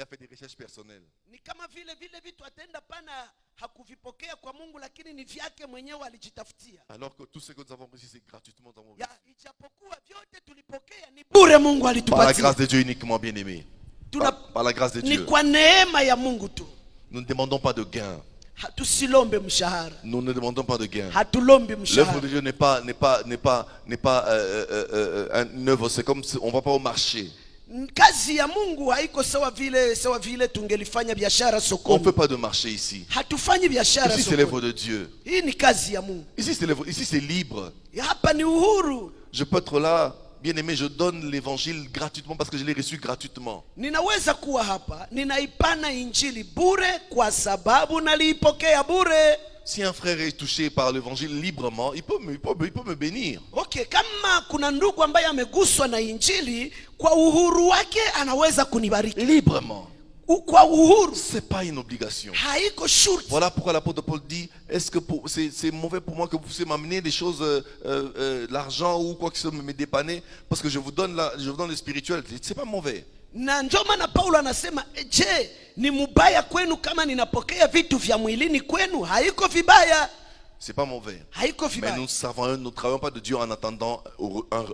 a fait des recherches personnelles. Ni kama vile vitu atenda pana hakuvipokea kwa Mungu, lakini ni vyake mwenyewe alijitafutia. Alors que tout ce que nous avons reçu, c'est gratuitement dans mon vie. Ijapokuwa vyote tulipokea ni bure, Mungu Par la alitupatia. grâce de Dieu uniquement, bien aimé. Par la grâce de Ni Dieu. kwa neema ya Mungu tu. Nous ne demandons pas de gain. Tusilombe mshahara. Nous ne demandons pas de gain. Hatulombi L'œuvre mshahara. de Dieu n'est pas une œuvre. C'est comme si on va pas au marché. Kazi ya Mungu haiko sawa vile tungelifanya biashara On ne sokoni. fait pas de marché ici. Hatufanyi biashara Ici c'est l'œuvre sokoni. de Dieu. Hii ni kazi ya Mungu. Ici c'est libre. Hapa ni uhuru. Je peux être là, bien aimé, je donne l'évangile gratuitement parce que je l'ai reçu gratuitement. Ninaweza kuwa hapa, ninaipana injili bure kwa sababu naliipokea bure. Si un frère est touché par l'évangile librement, il peut me bénir. Okay, kama kuna ndugu ambaye ameguswa na injili, kwa uhuru wake anaweza kunibariki. Librement. Kwa uhuru. C'est pas une obligation. Haiko shurti. Voilà pourquoi l'apôtre Paul dit, est-ce que c'est mauvais pour moi que vous puissiez m'amener des choses, l'argent ou quoi que ce soit, me dépanner, parce que je vous donne le spirituel. C'est pas mauvais. Na ndio maana Paulo anasema, je, ni mubaya kwenu kama ninapokea vitu vya mwilini kwenu? Haiko vibaya. C'est pas mauvais. Haiko Mais vibaya. nous ne travaillons pas de Dieu en attendant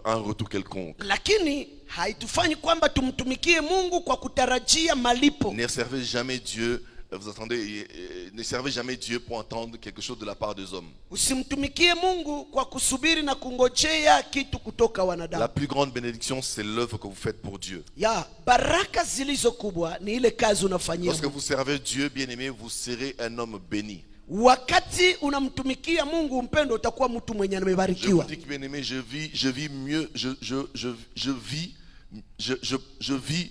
un retour quelconque. Lakini haitufanyi kwamba tumtumikie Mungu kwa kutarajia malipo. Ne servez jamais Dieu vous attendez, ne servez jamais Dieu pour entendre quelque chose de la part des hommes. Usimtumikie Mungu kwa kusubiri na kungojea kitu kutoka La wanadamu. plus grande bénédiction, c'est l'œuvre que vous faites pour Dieu. Ya baraka zilizo kubwa ni ile kazi unafanyia Lorsque Mungu. vous servez Dieu, bien-aimé, vous serez un homme béni. Wakati unamtumikia Mungu mpendo, utakuwa mtu mwenye Je vous amebarikiwa. dis que, bien-aimé, je vis mieux, je vis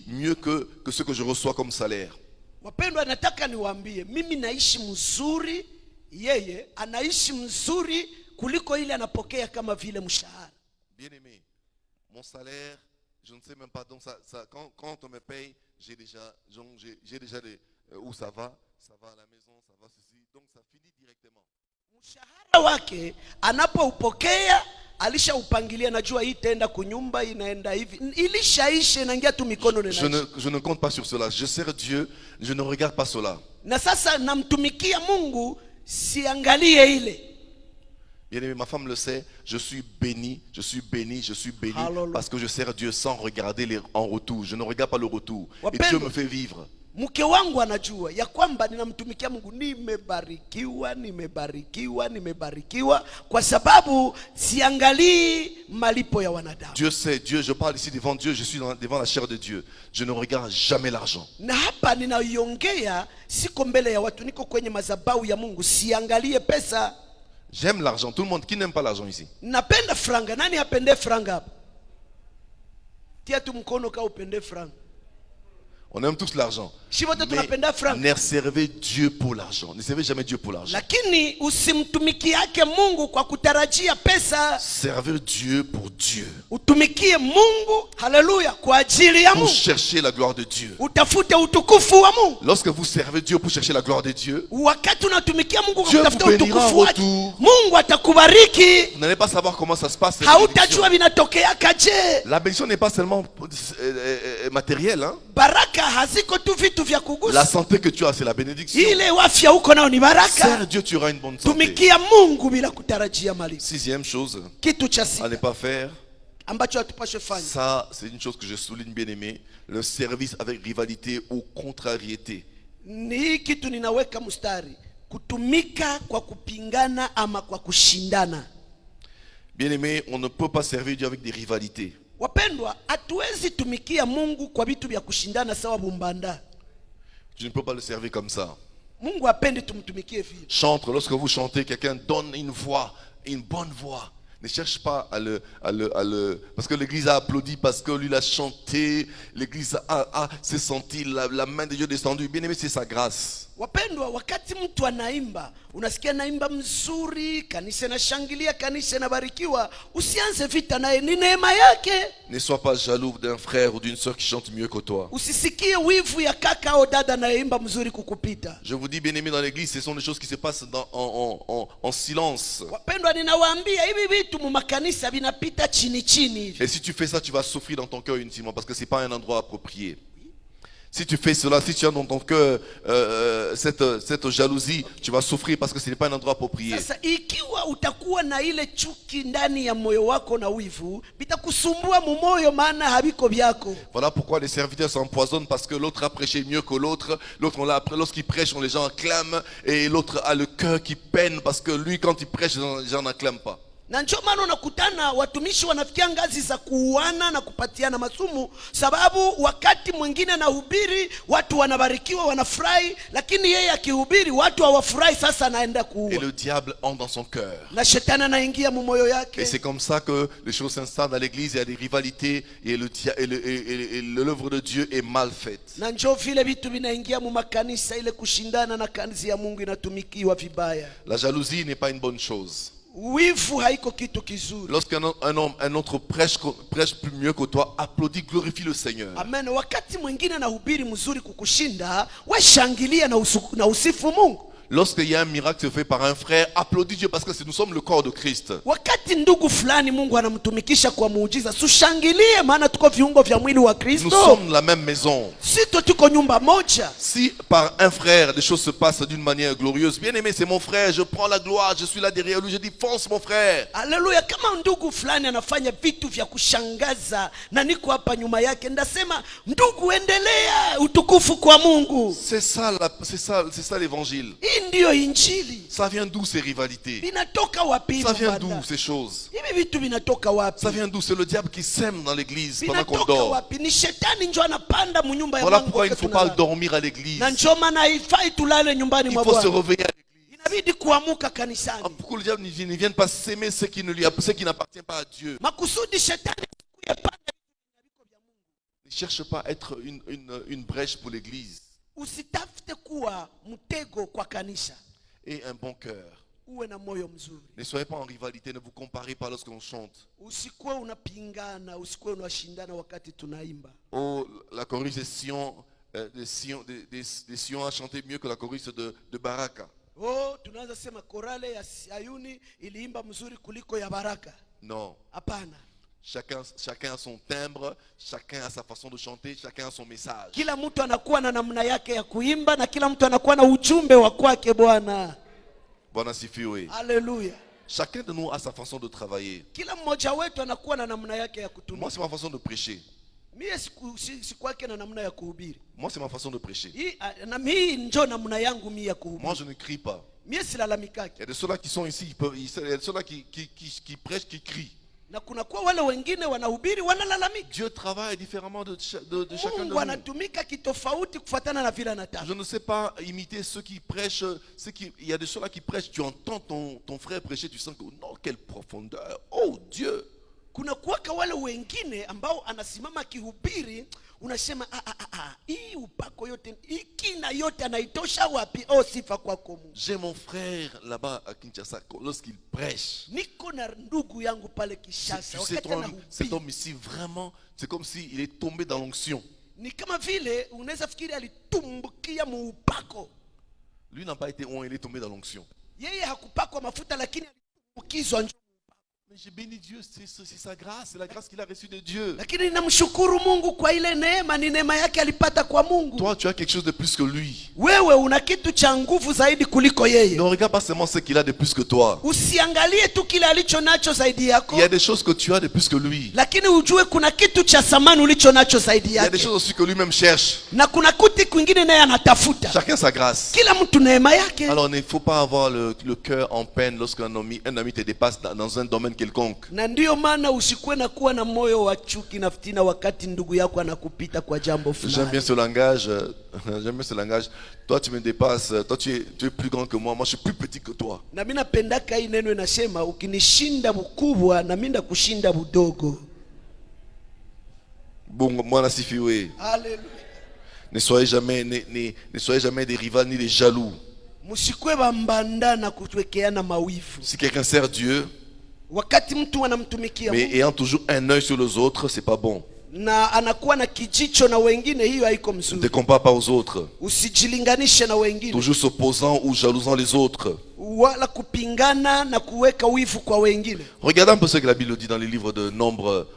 mieux que ce que je reçois comme salaire. Wapendwa, nataka niwaambie, mimi naishi mzuri, yeye anaishi mzuri kuliko ile anapokea kama vile mshahara. Bien-aimé, mon salaire, je ne sais même pas, donc quand on me paye, j'ai déjà où ça va à la maison, ça va ceci, donc ça finit directement. Mshahara wake anapoupokea alishaupangilia, najua hii itaenda kunyumba, inaenda hivi, ilishaisha, inaingia tu mikono na Je ne compte pas sur cela. Je sers Dieu, je ne regarde pas cela. na sasa namtumikia Mungu, siangalie ile. Bien-aimé, ma femme le sait, je suis béni, Hallelujah. parce que je sers Dieu sans regarder en retour. Je ne regarde pas le retour. Et Wapendwa, Dieu me fait vivre. Mke wangu anajua ya kwamba ninamtumikia Mungu, nimebarikiwa kwa sababu siangalii malipo ya wanadamu. Dieu sait, je parle ici devant Dieu, je suis devant la chair de Dieu. Je ne regarde jamais l'argent. Na hapa ninaiongea, siko mbele ya watu, niko kwenye madhabahu ya Mungu, siangalie pesa. J'aime l'argent. Tout le monde qui n'aime pas l'argent ici. Napenda franga. Nani hapende franga hapa? Tia tu mkono kama upende franga. On aime tous l'argent. Mais ne servez Dieu pour l'argent. Ne servez jamais Dieu pour l'argent. Lakini usimtumikiake Mungu kwa kutarajia pesa. Servez Dieu pour Dieu. Utumikie Mungu, haleluya, kwa ajili ya Mungu. Pour chercher la gloire de Dieu. Utafute utukufu wa Mungu. Lorsque vous servez Dieu pour chercher la gloire de Dieu, wakati unatumikia Mungu kwa Dieu kutafuta vous bénira utukufu en wake, retour. Mungu atakubariki. Vous n'allez pas savoir comment ça se passe. Hautajua vinatokea kaje. La bénédiction n'est pas seulement matérielle, hein? Baraka haziko tu vitu vya kugusa. La santé que tu as, c'est la bénédiction. Ile afya uko nayo ni baraka. Sers Dieu, tu auras une bonne santé. Tumikia Mungu bila kutarajia malipo. Sixième chose Kitu cha à sita ne pas faire, ambacho hatupaswe fanya, ça c'est une chose que je souligne, bien aimé, le service avec rivalité ou contrariété. ni hii kitu ninaweka mstari, kutumika kwa kupingana ama kwa kushindana. Bien aimé, on ne peut pas servir Dieu avec des rivalités. Wapendwa, hatuwezi tumikia Mungu kwa vitu vya kushindana sawa bumbanda. Tu ne peux pas le servir comme ça. Mungu hapendi tumtumikie vile. Chante, lorsque vous chantez, quelqu'un donne une voix, une bonne voix. Ne cherche pas à le parce que l'église a applaudi, parce que lui l'a chanté, l'église s'est senti la main de Dieu descendue. Bien aimé, c'est sa grâce. Wapendwa, wakati mtu anaimba, unasikia naimba mzuri, kanisa na shangilia, kanisa na barikiwa, usianze vita naye, ni neema yake. Ne sois pas jaloux d'un frère ou d'une sœur qui chante mieux que toi. Usisikie wivu ya kaka au dada nayeimba mzuri kukupita. Je vous dis, bien aimé, dans l'église, ce sont des choses qui se passent en silence. Wapendwa, ninawaambia hivi vitu mu makanisa vinapita chini chini hivi. Et si tu fais ça, tu vas souffrir dans ton cœur intimement, parce que c'est pas un endroit approprié. Si tu fais cela, si tu as dans ton cœur cette jalousie, tu vas souffrir parce que ce n'est pas un endroit approprié. Sasa ikiwa utakuwa na ile chuki ndani ya moyo wako na wivu, bitakusumbua mu moyo, maana habiko byako. Voilà pourquoi les serviteurs s'empoisonnent, parce que l'autre a prêché mieux que l'autre. Lorsqu'il prêche, les gens acclament, et l'autre a le cœur qui peine parce que lui, quand il prêche, les gens n'acclament pas. Na ndio maana unakutana watumishi wanafikia ngazi za kuuana na kupatiana masumu, sababu wakati mwingine anahubiri watu wanabarikiwa, wanafurahi, lakini yeye akihubiri watu hawafurahi, sasa anaenda kuua. Et le diable entre dans son cœur. Na shetani anaingia mu moyo yake. Et c'est comme ça que les choses s'installent dans l'église, il y a des rivalités et l'œuvre de Dieu est mal faite. Na ndio vile vitu vinaingia mu makanisa, ile kushindana na kazi ya Mungu inatumikiwa vibaya. La jalousie n'est pas une bonne chose. Wivu haiko kitu kizuri. Lorsqu'un autre prêche plus mieux que toi, applaudis, glorifie le Seigneur. Amen. Wakati mwingine anahubiri mzuri kukushinda, wewe shangilia na usifu Mungu. Lorsqu'il y a un miracle fait par un frère, applaudis Dieu parce que nous sommes le corps de Christ. Wakati ndugu fulani Mungu anamtumikisha kwa muujiza, sushangilie maana tuko viungo vya mwili wa Kristo. Nous sommes la même maison. Sisi tuko nyumba moja. Si par un frère des choses se passent d'une manière glorieuse, bien aimé, c'est mon frère, je prends la gloire, je suis là derrière lui, je dis fonce mon frère. Haleluya. Kama ndugu fulani anafanya vitu vya kushangaza na niko hapa nyuma yake, ndasema ndugu endelea, utukufu kwa Mungu. C'est ça l'évangile. Hii ndio injili. Ça vient d'où ces rivalités? Vinatoka wapi? Ça vient d'où ces choses? Hivi vitu vinatoka wapi? Ça vient d'où? C'est le diable qui sème dans l'église pendant qu'on Vinatoka dort. wapi? Ni shetani ndio anapanda mnyumba ya Voilà Mungu. pourquoi il ne faut pas dormir à l'église. Na njoo maana haifai tulale nyumbani Il mwa faut se Bwana. réveiller à l'église. Inabidi kuamuka kanisani. Pourquoi le diable ne vienne pas s'aimer ce qui n'appartient pas à Dieu? Makusudi shetani kuyapanda. Ne cherche pas à être une brèche pour l'église. Usitafute kuwa mtego kwa kanisa. Et un bon cœur. Uwe na moyo mzuri. Ne soyez pas en rivalité, ne vous comparez pas lorsque l'on chante. Usikuwe unapingana, usikuwe unashindana wakati tunaimba. Oh, la chorus de Sion, des Sion a chanté mieux que la chorus de Baraka. Oh, tunaanza sema korale ya Sayuni iliimba mzuri kuliko ya Baraka. Non. Hapana. Chacun a son timbre, chacun a sa façon de chanter, chacun a son message. Kila mtu anakuwa na namna yake ya kuimba na kila mtu anakuwa na ujumbe wa kwake Bwana. Bwana sifiwe. Haleluya. Chacun de nous a sa façon de travailler. Kila mmoja wetu anakuwa na namna yake ya kutumia. Moi c'est ma façon de prêcher. Mie sikwake na namna ya kuhubiri. Moi c'est ma façon de prêcher. Na mimi ndio namna yangu mimi ya kuhubiri. Moi je ne crie pas. Mie silalamikaki. Il y a de ceux-là qui sont ici, il y a de ceux-là qui prêchent, qui crient. Na kuna kwa wale wengine wanahubiri wanalalamika. Dieu travaille différemment de chacun de Mungu nous. anatumika kitofauti kufuatana na vile anataka. Je ne sais pas imiter ceux qui prêchent, il y a de ceux-là qui prêchent, tu entends ton frère prêcher, tu sens que non, quelle profondeur. Oh Dieu. Kuna kuwaka wale wengine ambao anasimama kihubiri, unasema hii upako yote, ikina yote anaitosha wapi? Oh, sifa kwako Mungu. J'ai mon frère là-bas à Kinshasa, lorsqu'il prêche. Niko na ndugu yangu pale Kinshasa, wakati anahubiri. Cet homme ici vraiment, c'est comme s'il est tombé dans l'onction. Ni kama vile unaweza fikiri alitumbukia muupako. Lui n'a pas été oint, il est tombé dans l'onction. Yeye hakupakwa mafuta lakini alitumbukizwa. Mais j'ai béni Dieu, c'est sa grâce, c'est la grâce qu'il a reçue de Dieu. Lakini namshukuru Mungu kwa ile neema, ni neema yake alipata kwa Mungu. Toi, tu as quelque chose de plus que lui. Wewe una kitu cha nguvu zaidi kuliko yeye. Ne regarde pas seulement ce qu'il a de plus que toi. Usiangalie tu kile alicho nacho zaidi yako. Il y a des choses que tu as de plus que lui. Lakini ujue kuna kitu cha thamani ulicho nacho zaidi yake. Il y a des choses aussi que lui-même cherche. Na kuna kuti kwingine naye anatafuta. Chacun sa grâce. Kila mtu neema yake. Alors il ne faut pas avoir le cœur en peine lorsqu'un ami te dépasse dans un domaine quelconque. Na ndio maana usikuwe na kuwa na moyo wa chuki na fitina wakati ndugu yako anakupita kwa jambo fulani. J'aime bien ce langage. J'aime bien ce langage. Toi tu me dépasses, toi tu es plus grand que moi je suis plus petit que toi. Na mimi napendaka hii neno inasema ukinishinda mkubwa na mimi ndakushinda budogo. Bon, moi sifiwe. Haleluya. Ne soyez jamais des rivales ni des jaloux. Msikwe bambanda na kutuwekeana mawifu. Si quelqu'un sert Dieu, wakati mtu anamtumikia mais Mungu, ayant toujours un œil sur les autres, c'est pas bon. na anakuwa na kijicho na wengine, hiyo haiko Ne te mzuri. compare pas aux autres. Usijilinganishe na wengine, Toujours s'opposant ou jalousant les autres. wala kupingana na kuweka wivu kwa wengine. Regardez un peu ce que la Bible dit dans les livres de Nombre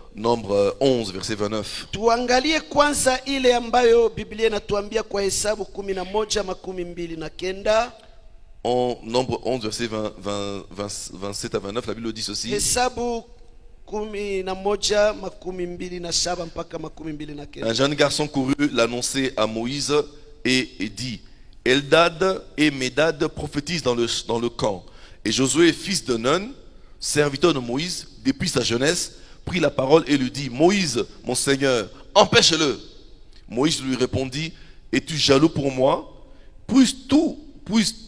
11, verset 29. Tuangalie kwanza ile ambayo Biblia inatuambia kwa Hesabu 11:29. En Nombre 11, verset 27 à 29, la Bible dit ceci. Hesabu 11:27 mpaka 29. Un jeune garçon courut l'annoncer à Moïse et dit: Eldad et Médad prophétisent dans le camp. Et Josué, fils de Nun, serviteur de Moïse, depuis sa jeunesse, prit la parole et lui dit: Moïse, mon Seigneur, empêche-le. Moïse lui répondit: Es-tu jaloux pour moi? Puisse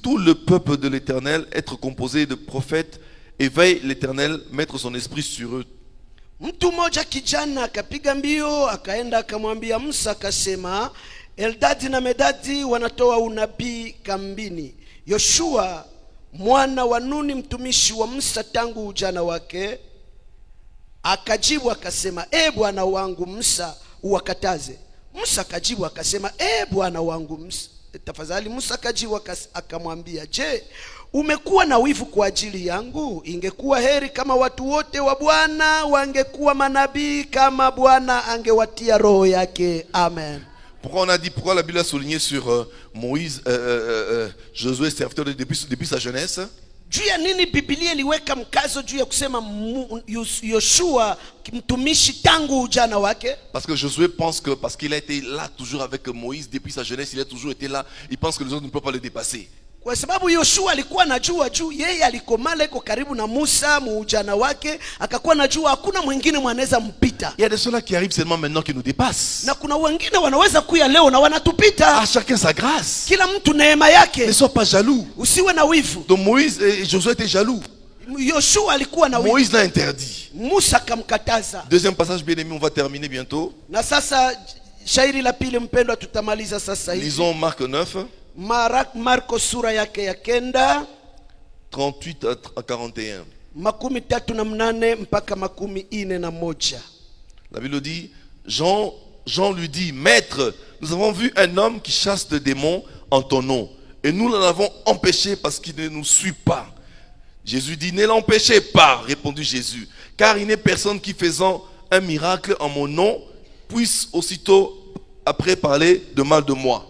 tout le peuple de l'Éternel être composé de prophètes, et veille l'Éternel mettre son esprit sur eux. Mtu mmoja kijana akapiga mbio akaenda akamwambia Musa akasema, Eldadi na Medadi wanatoa unabii kambini. Yoshua mwana wa Nuni mtumishi wa Musa tangu ujana wake akajibu akasema, Bwana wangu Musa uwakataze. Musa akajibu akasema, Bwana wangu Musa tafadhali. Musa akajibu akamwambia, je, umekuwa na wivu kwa ajili yangu? Ingekuwa heri kama watu wote wa Bwana wangekuwa manabii, kama Bwana angewatia roho yake. Amen. Pourquoi la Bible a souligné sur Moïse, Josué, serviteur depuis sa jeunesse? Juu ya nini Biblia iliweka mkazo juu ya kusema Yoshua mtumishi tangu ujana wake? Parce que Josué pense que parce qu'il a été là toujours avec Moïse depuis sa jeunesse, il a toujours été là, il pense que les autres ne peuvent pas le dépasser. Kwa sababu Yoshua alikuwa anajua juu yeye alikomala iko karibu na Musa muujana wake, akakuwa anajua hakuna mwingine mwanaweza mpita. Il y a des ceux-là qui arrivent seulement maintenant qui nous dépassent. Na kuna wengine wanaweza kuja leo na wanatupita. À chacun sa grâce. Kila mtu neema yake. Ne sois pas jaloux. Usiwe na wivu. Donc Moïse et Josué étaient jaloux. Yoshua alikuwa na wivu. Moïse l'a interdit. Musa akamkataza. Deuxième passage bien aimé, on va terminer bientôt. Na sasa shairi la pili mpendwa tutamaliza sasa hivi. Lisons Marc 9. Marko sura yake ya 9 38 à 41. 38 mpaka 41. La Bible dit, Jean lui dit, Maître, nous avons vu un homme qui chasse des démons en ton nom, et nous l'avons empêché parce qu'il ne nous suit pas. Jésus dit, ne l'empêchez pas, répondit Jésus, car il n'est personne qui faisant un miracle en mon nom puisse aussitôt après parler de mal de moi.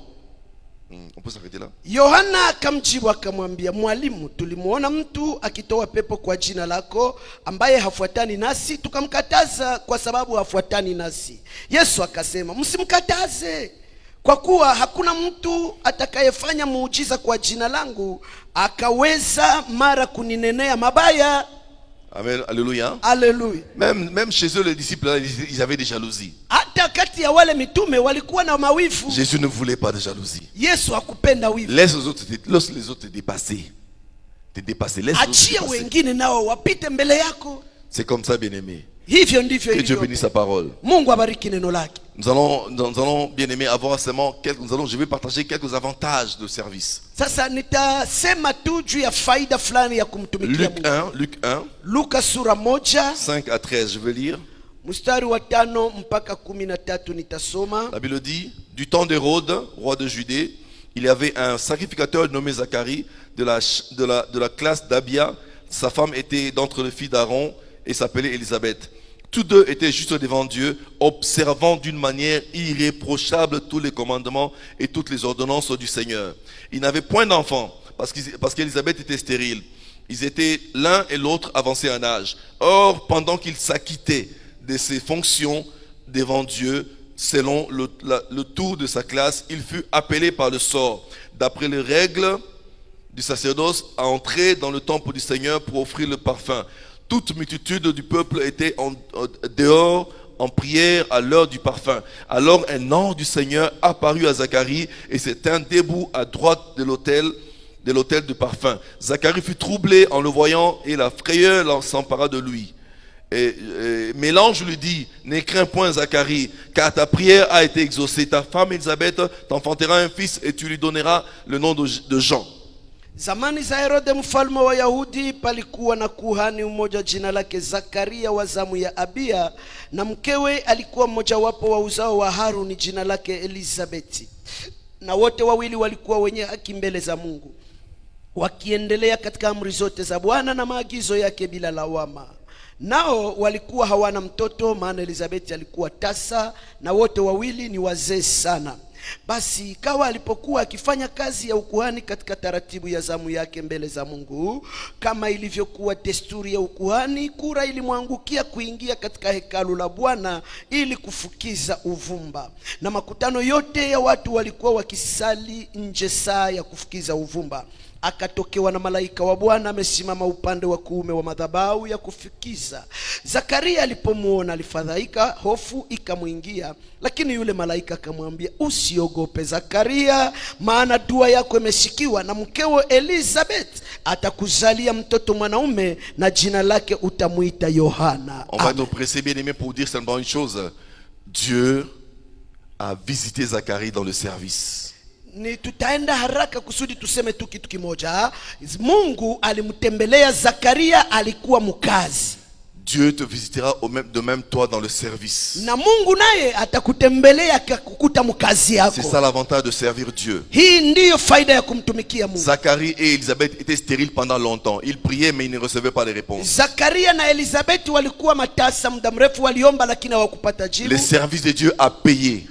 On peut s'arrêter là. Yohana akamjibu akamwambia, mwalimu, tulimuona mtu akitoa pepo kwa jina lako ambaye hafuatani nasi, tukamkataza kwa sababu hafuatani nasi. Yesu akasema, msimkataze, kwa kuwa hakuna mtu atakayefanya muujiza kwa jina langu akaweza mara kuninenea mabaya. Amen, alléluia. Alléluia. Même chez eux, les disciples, là, ils avaient des jalousies. Hata kati ya wale mitume walikuwa na mawivu. Jésus ne voulait pas de jalousie. Yesu hakupenda wivu. Laisse les autres te dépasser. Te dépasser. Laisse les autres te dépasser. Achia wengine nao wapite mbele yako. C'est comme ça, bien-aimé. Hivyo ndivyo que Dieu bénisse sa parole. Mungu abariki neno lake. Nous allons bien aimé avoir seulement je vais partager quelques avantages de service. Sasa nitasema tu juu ya faida fulani ya kumtumikia Mungu. Luc 1. Luka sura 1 5 à 13, je vais lire. Mstari wa 5 mpaka 13 nitasoma. La Bible dit, du temps d'Hérode, roi de Judée, il y avait un sacrificateur nommé Zacharie de la classe d'Abia. Sa femme était d'entre les filles d'Aaron et s'appelait Élisabeth. Tous deux étaient justes devant Dieu, observant d'une manière irréprochable tous les commandements et toutes les ordonnances du Seigneur. Ils n'avaient point d'enfants, parce qu'Élisabeth était stérile. Ils étaient l'un et l'autre avancés en âge. Or, pendant qu'ils s'acquittaient de ses fonctions devant Dieu, selon le tour de sa classe, il fut appelé par le sort, d'après les règles du sacerdoce, à entrer dans le temple du Seigneur pour offrir le parfum. Toute multitude du peuple était dehors en prière à l'heure du parfum. Alors un ange du Seigneur apparut à Zacharie et se tint debout à droite de l'autel de parfum. Zacharie fut troublé en le voyant et la frayeur s'empara de lui. Mais l'ange lui dit, ne crains point Zacharie, car ta prière a été exaucée. Ta femme Élisabeth t'enfantera un fils et tu lui donneras le nom de Jean. Zamani za Herode mfalme wa Yahudi, palikuwa na kuhani mmoja jina lake Zakaria wa zamu ya Abia, na mkewe alikuwa mmoja wapo wa uzao wa Haruni jina lake Elizabeti. Na wote wawili walikuwa wenye haki mbele za Mungu, wakiendelea katika amri zote za Bwana na maagizo yake bila lawama. Nao walikuwa hawana mtoto, maana Elizabeti alikuwa tasa, na wote wawili ni wazee sana. Basi ikawa alipokuwa akifanya kazi ya ukuhani katika taratibu ya zamu yake mbele za Mungu, kama ilivyokuwa desturi ya ukuhani, kura ilimwangukia kuingia katika hekalu la Bwana ili kufukiza uvumba. Na makutano yote ya watu walikuwa wakisali nje saa ya kufukiza uvumba. Akatokewa na malaika wa Bwana amesimama upande wa kuume wa madhabahu ya kufukiza. Zakaria alipomuona alifadhaika, hofu ikamwingia, lakini yule malaika akamwambia, usiogope Zakaria, maana dua yako imesikiwa, na mkeo Elizabeth atakuzalia mtoto mwanaume, na jina lake utamuita Yohana. On va nous presser bien aimé pour dire seulement une chose. Dieu a visité Zacharie dans le service. Ni tutaenda haraka kusudi tuseme tu kitu kimoja. Mungu alimtembelea Zakaria, alikuwa mkazi. Dieu te visitera de même toi dans le service. Na Mungu naye atakutembelea akakukuta mkazi yako. C'est ça l'avantage de servir Dieu. Hii ndiyo faida ya kumtumikia Mungu. Zacharie et Élisabeth étaient stériles pendant longtemps. Ils priaient mais ils ne recevaient pas les réponses. Zakaria na Elizabeth walikuwa matasa muda mrefu, waliomba lakini hawakupata jibu. Le service de Dieu a payé.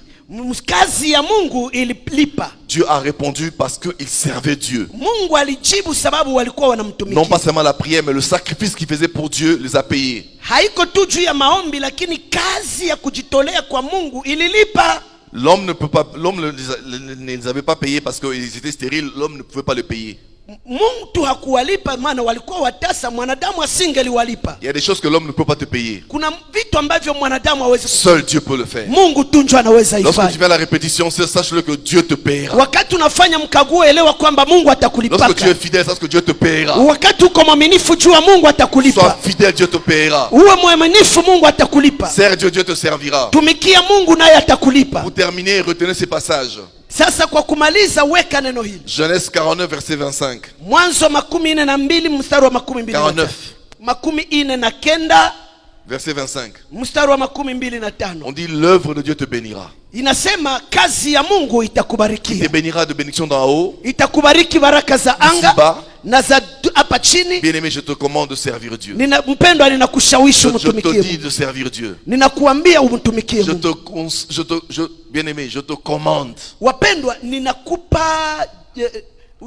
Kazi ya Mungu ililipa. Dieu a répondu parce qu'il servait Dieu. Mungu alijibu sababu walikuwa wanamtumikia. Non pas seulement la prière, mais le sacrifice qu'il faisait pour Dieu les a payés. Haiko tu juu ya maombi, lakini kazi ya kujitolea kwa Mungu ililipa. L'homme ne les avait pas payés parce qu'ils étaient stériles. L'homme ne pouvait pas le payer. Mtu hakuwalipa maana walikuwa watasa, mwanadamu asingeliwalipa. Il y a des choses que l'homme ne peut pas te payer. Kuna vitu ambavyo mwanadamu hawezi. Seul Dieu peut le faire. Mungu tu ndiye anaweza ifanya. Lorsque tu fais la répétition, sache-le que Dieu te paiera. Wakati unafanya mkaguo, elewa kwamba Mungu atakulipaka. Lorsque tu es fidèle, sache que Dieu te paiera. Wakati uko mwaminifu, jua Mungu atakulipa. Sois fidèle, Dieu te paiera. Uwe mwaminifu, Mungu atakulipa. Sers Dieu, Dieu te servira. Tumikia Mungu naye atakulipa. Pour terminer, retenez ces passages. Sasa kwa kumaliza, weka neno hili. Genèse 49 verset 25. Mwanzo 42 mstari wa 22. 49 verset 25. Mstari wa 25. On dit l'œuvre de Dieu te bénira. Inasema kazi ya Mungu itakubarikia. Il te bénira de bénédiction d'en haut. Itakubariki baraka za anga na za hapa chini. Bien-aimé, je te commande de servir Dieu. Mpendwa, ninakushawishi umtumikie Mungu. Je te dis de servir Dieu. Ninakuambia umtumikie Mungu. Bien-aimé, je te commande. Wapendwa,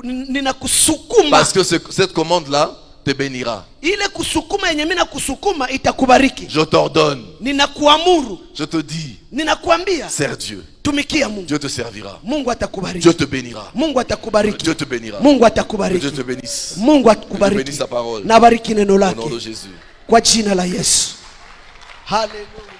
ninakusukuma. Parce que cette commande-là te bénira. Ile kusukuma yenye mimi nakusukuma itakubariki. Je t'ordonne. Ninakuamuru. Je te dis. Ninakuambia. Sers Dieu. Tumikia Mungu. Dieu te servira. Mungu atakubariki. Dieu te bénira. Mungu atakubariki. Dieu te bénira. Mungu atakubariki. Dieu te bénisse. Mungu atakubariki. Dieu bénisse sa parole. Na bariki neno lake. Au nom de Jésus. Kwa jina la Yesu. Hallelujah.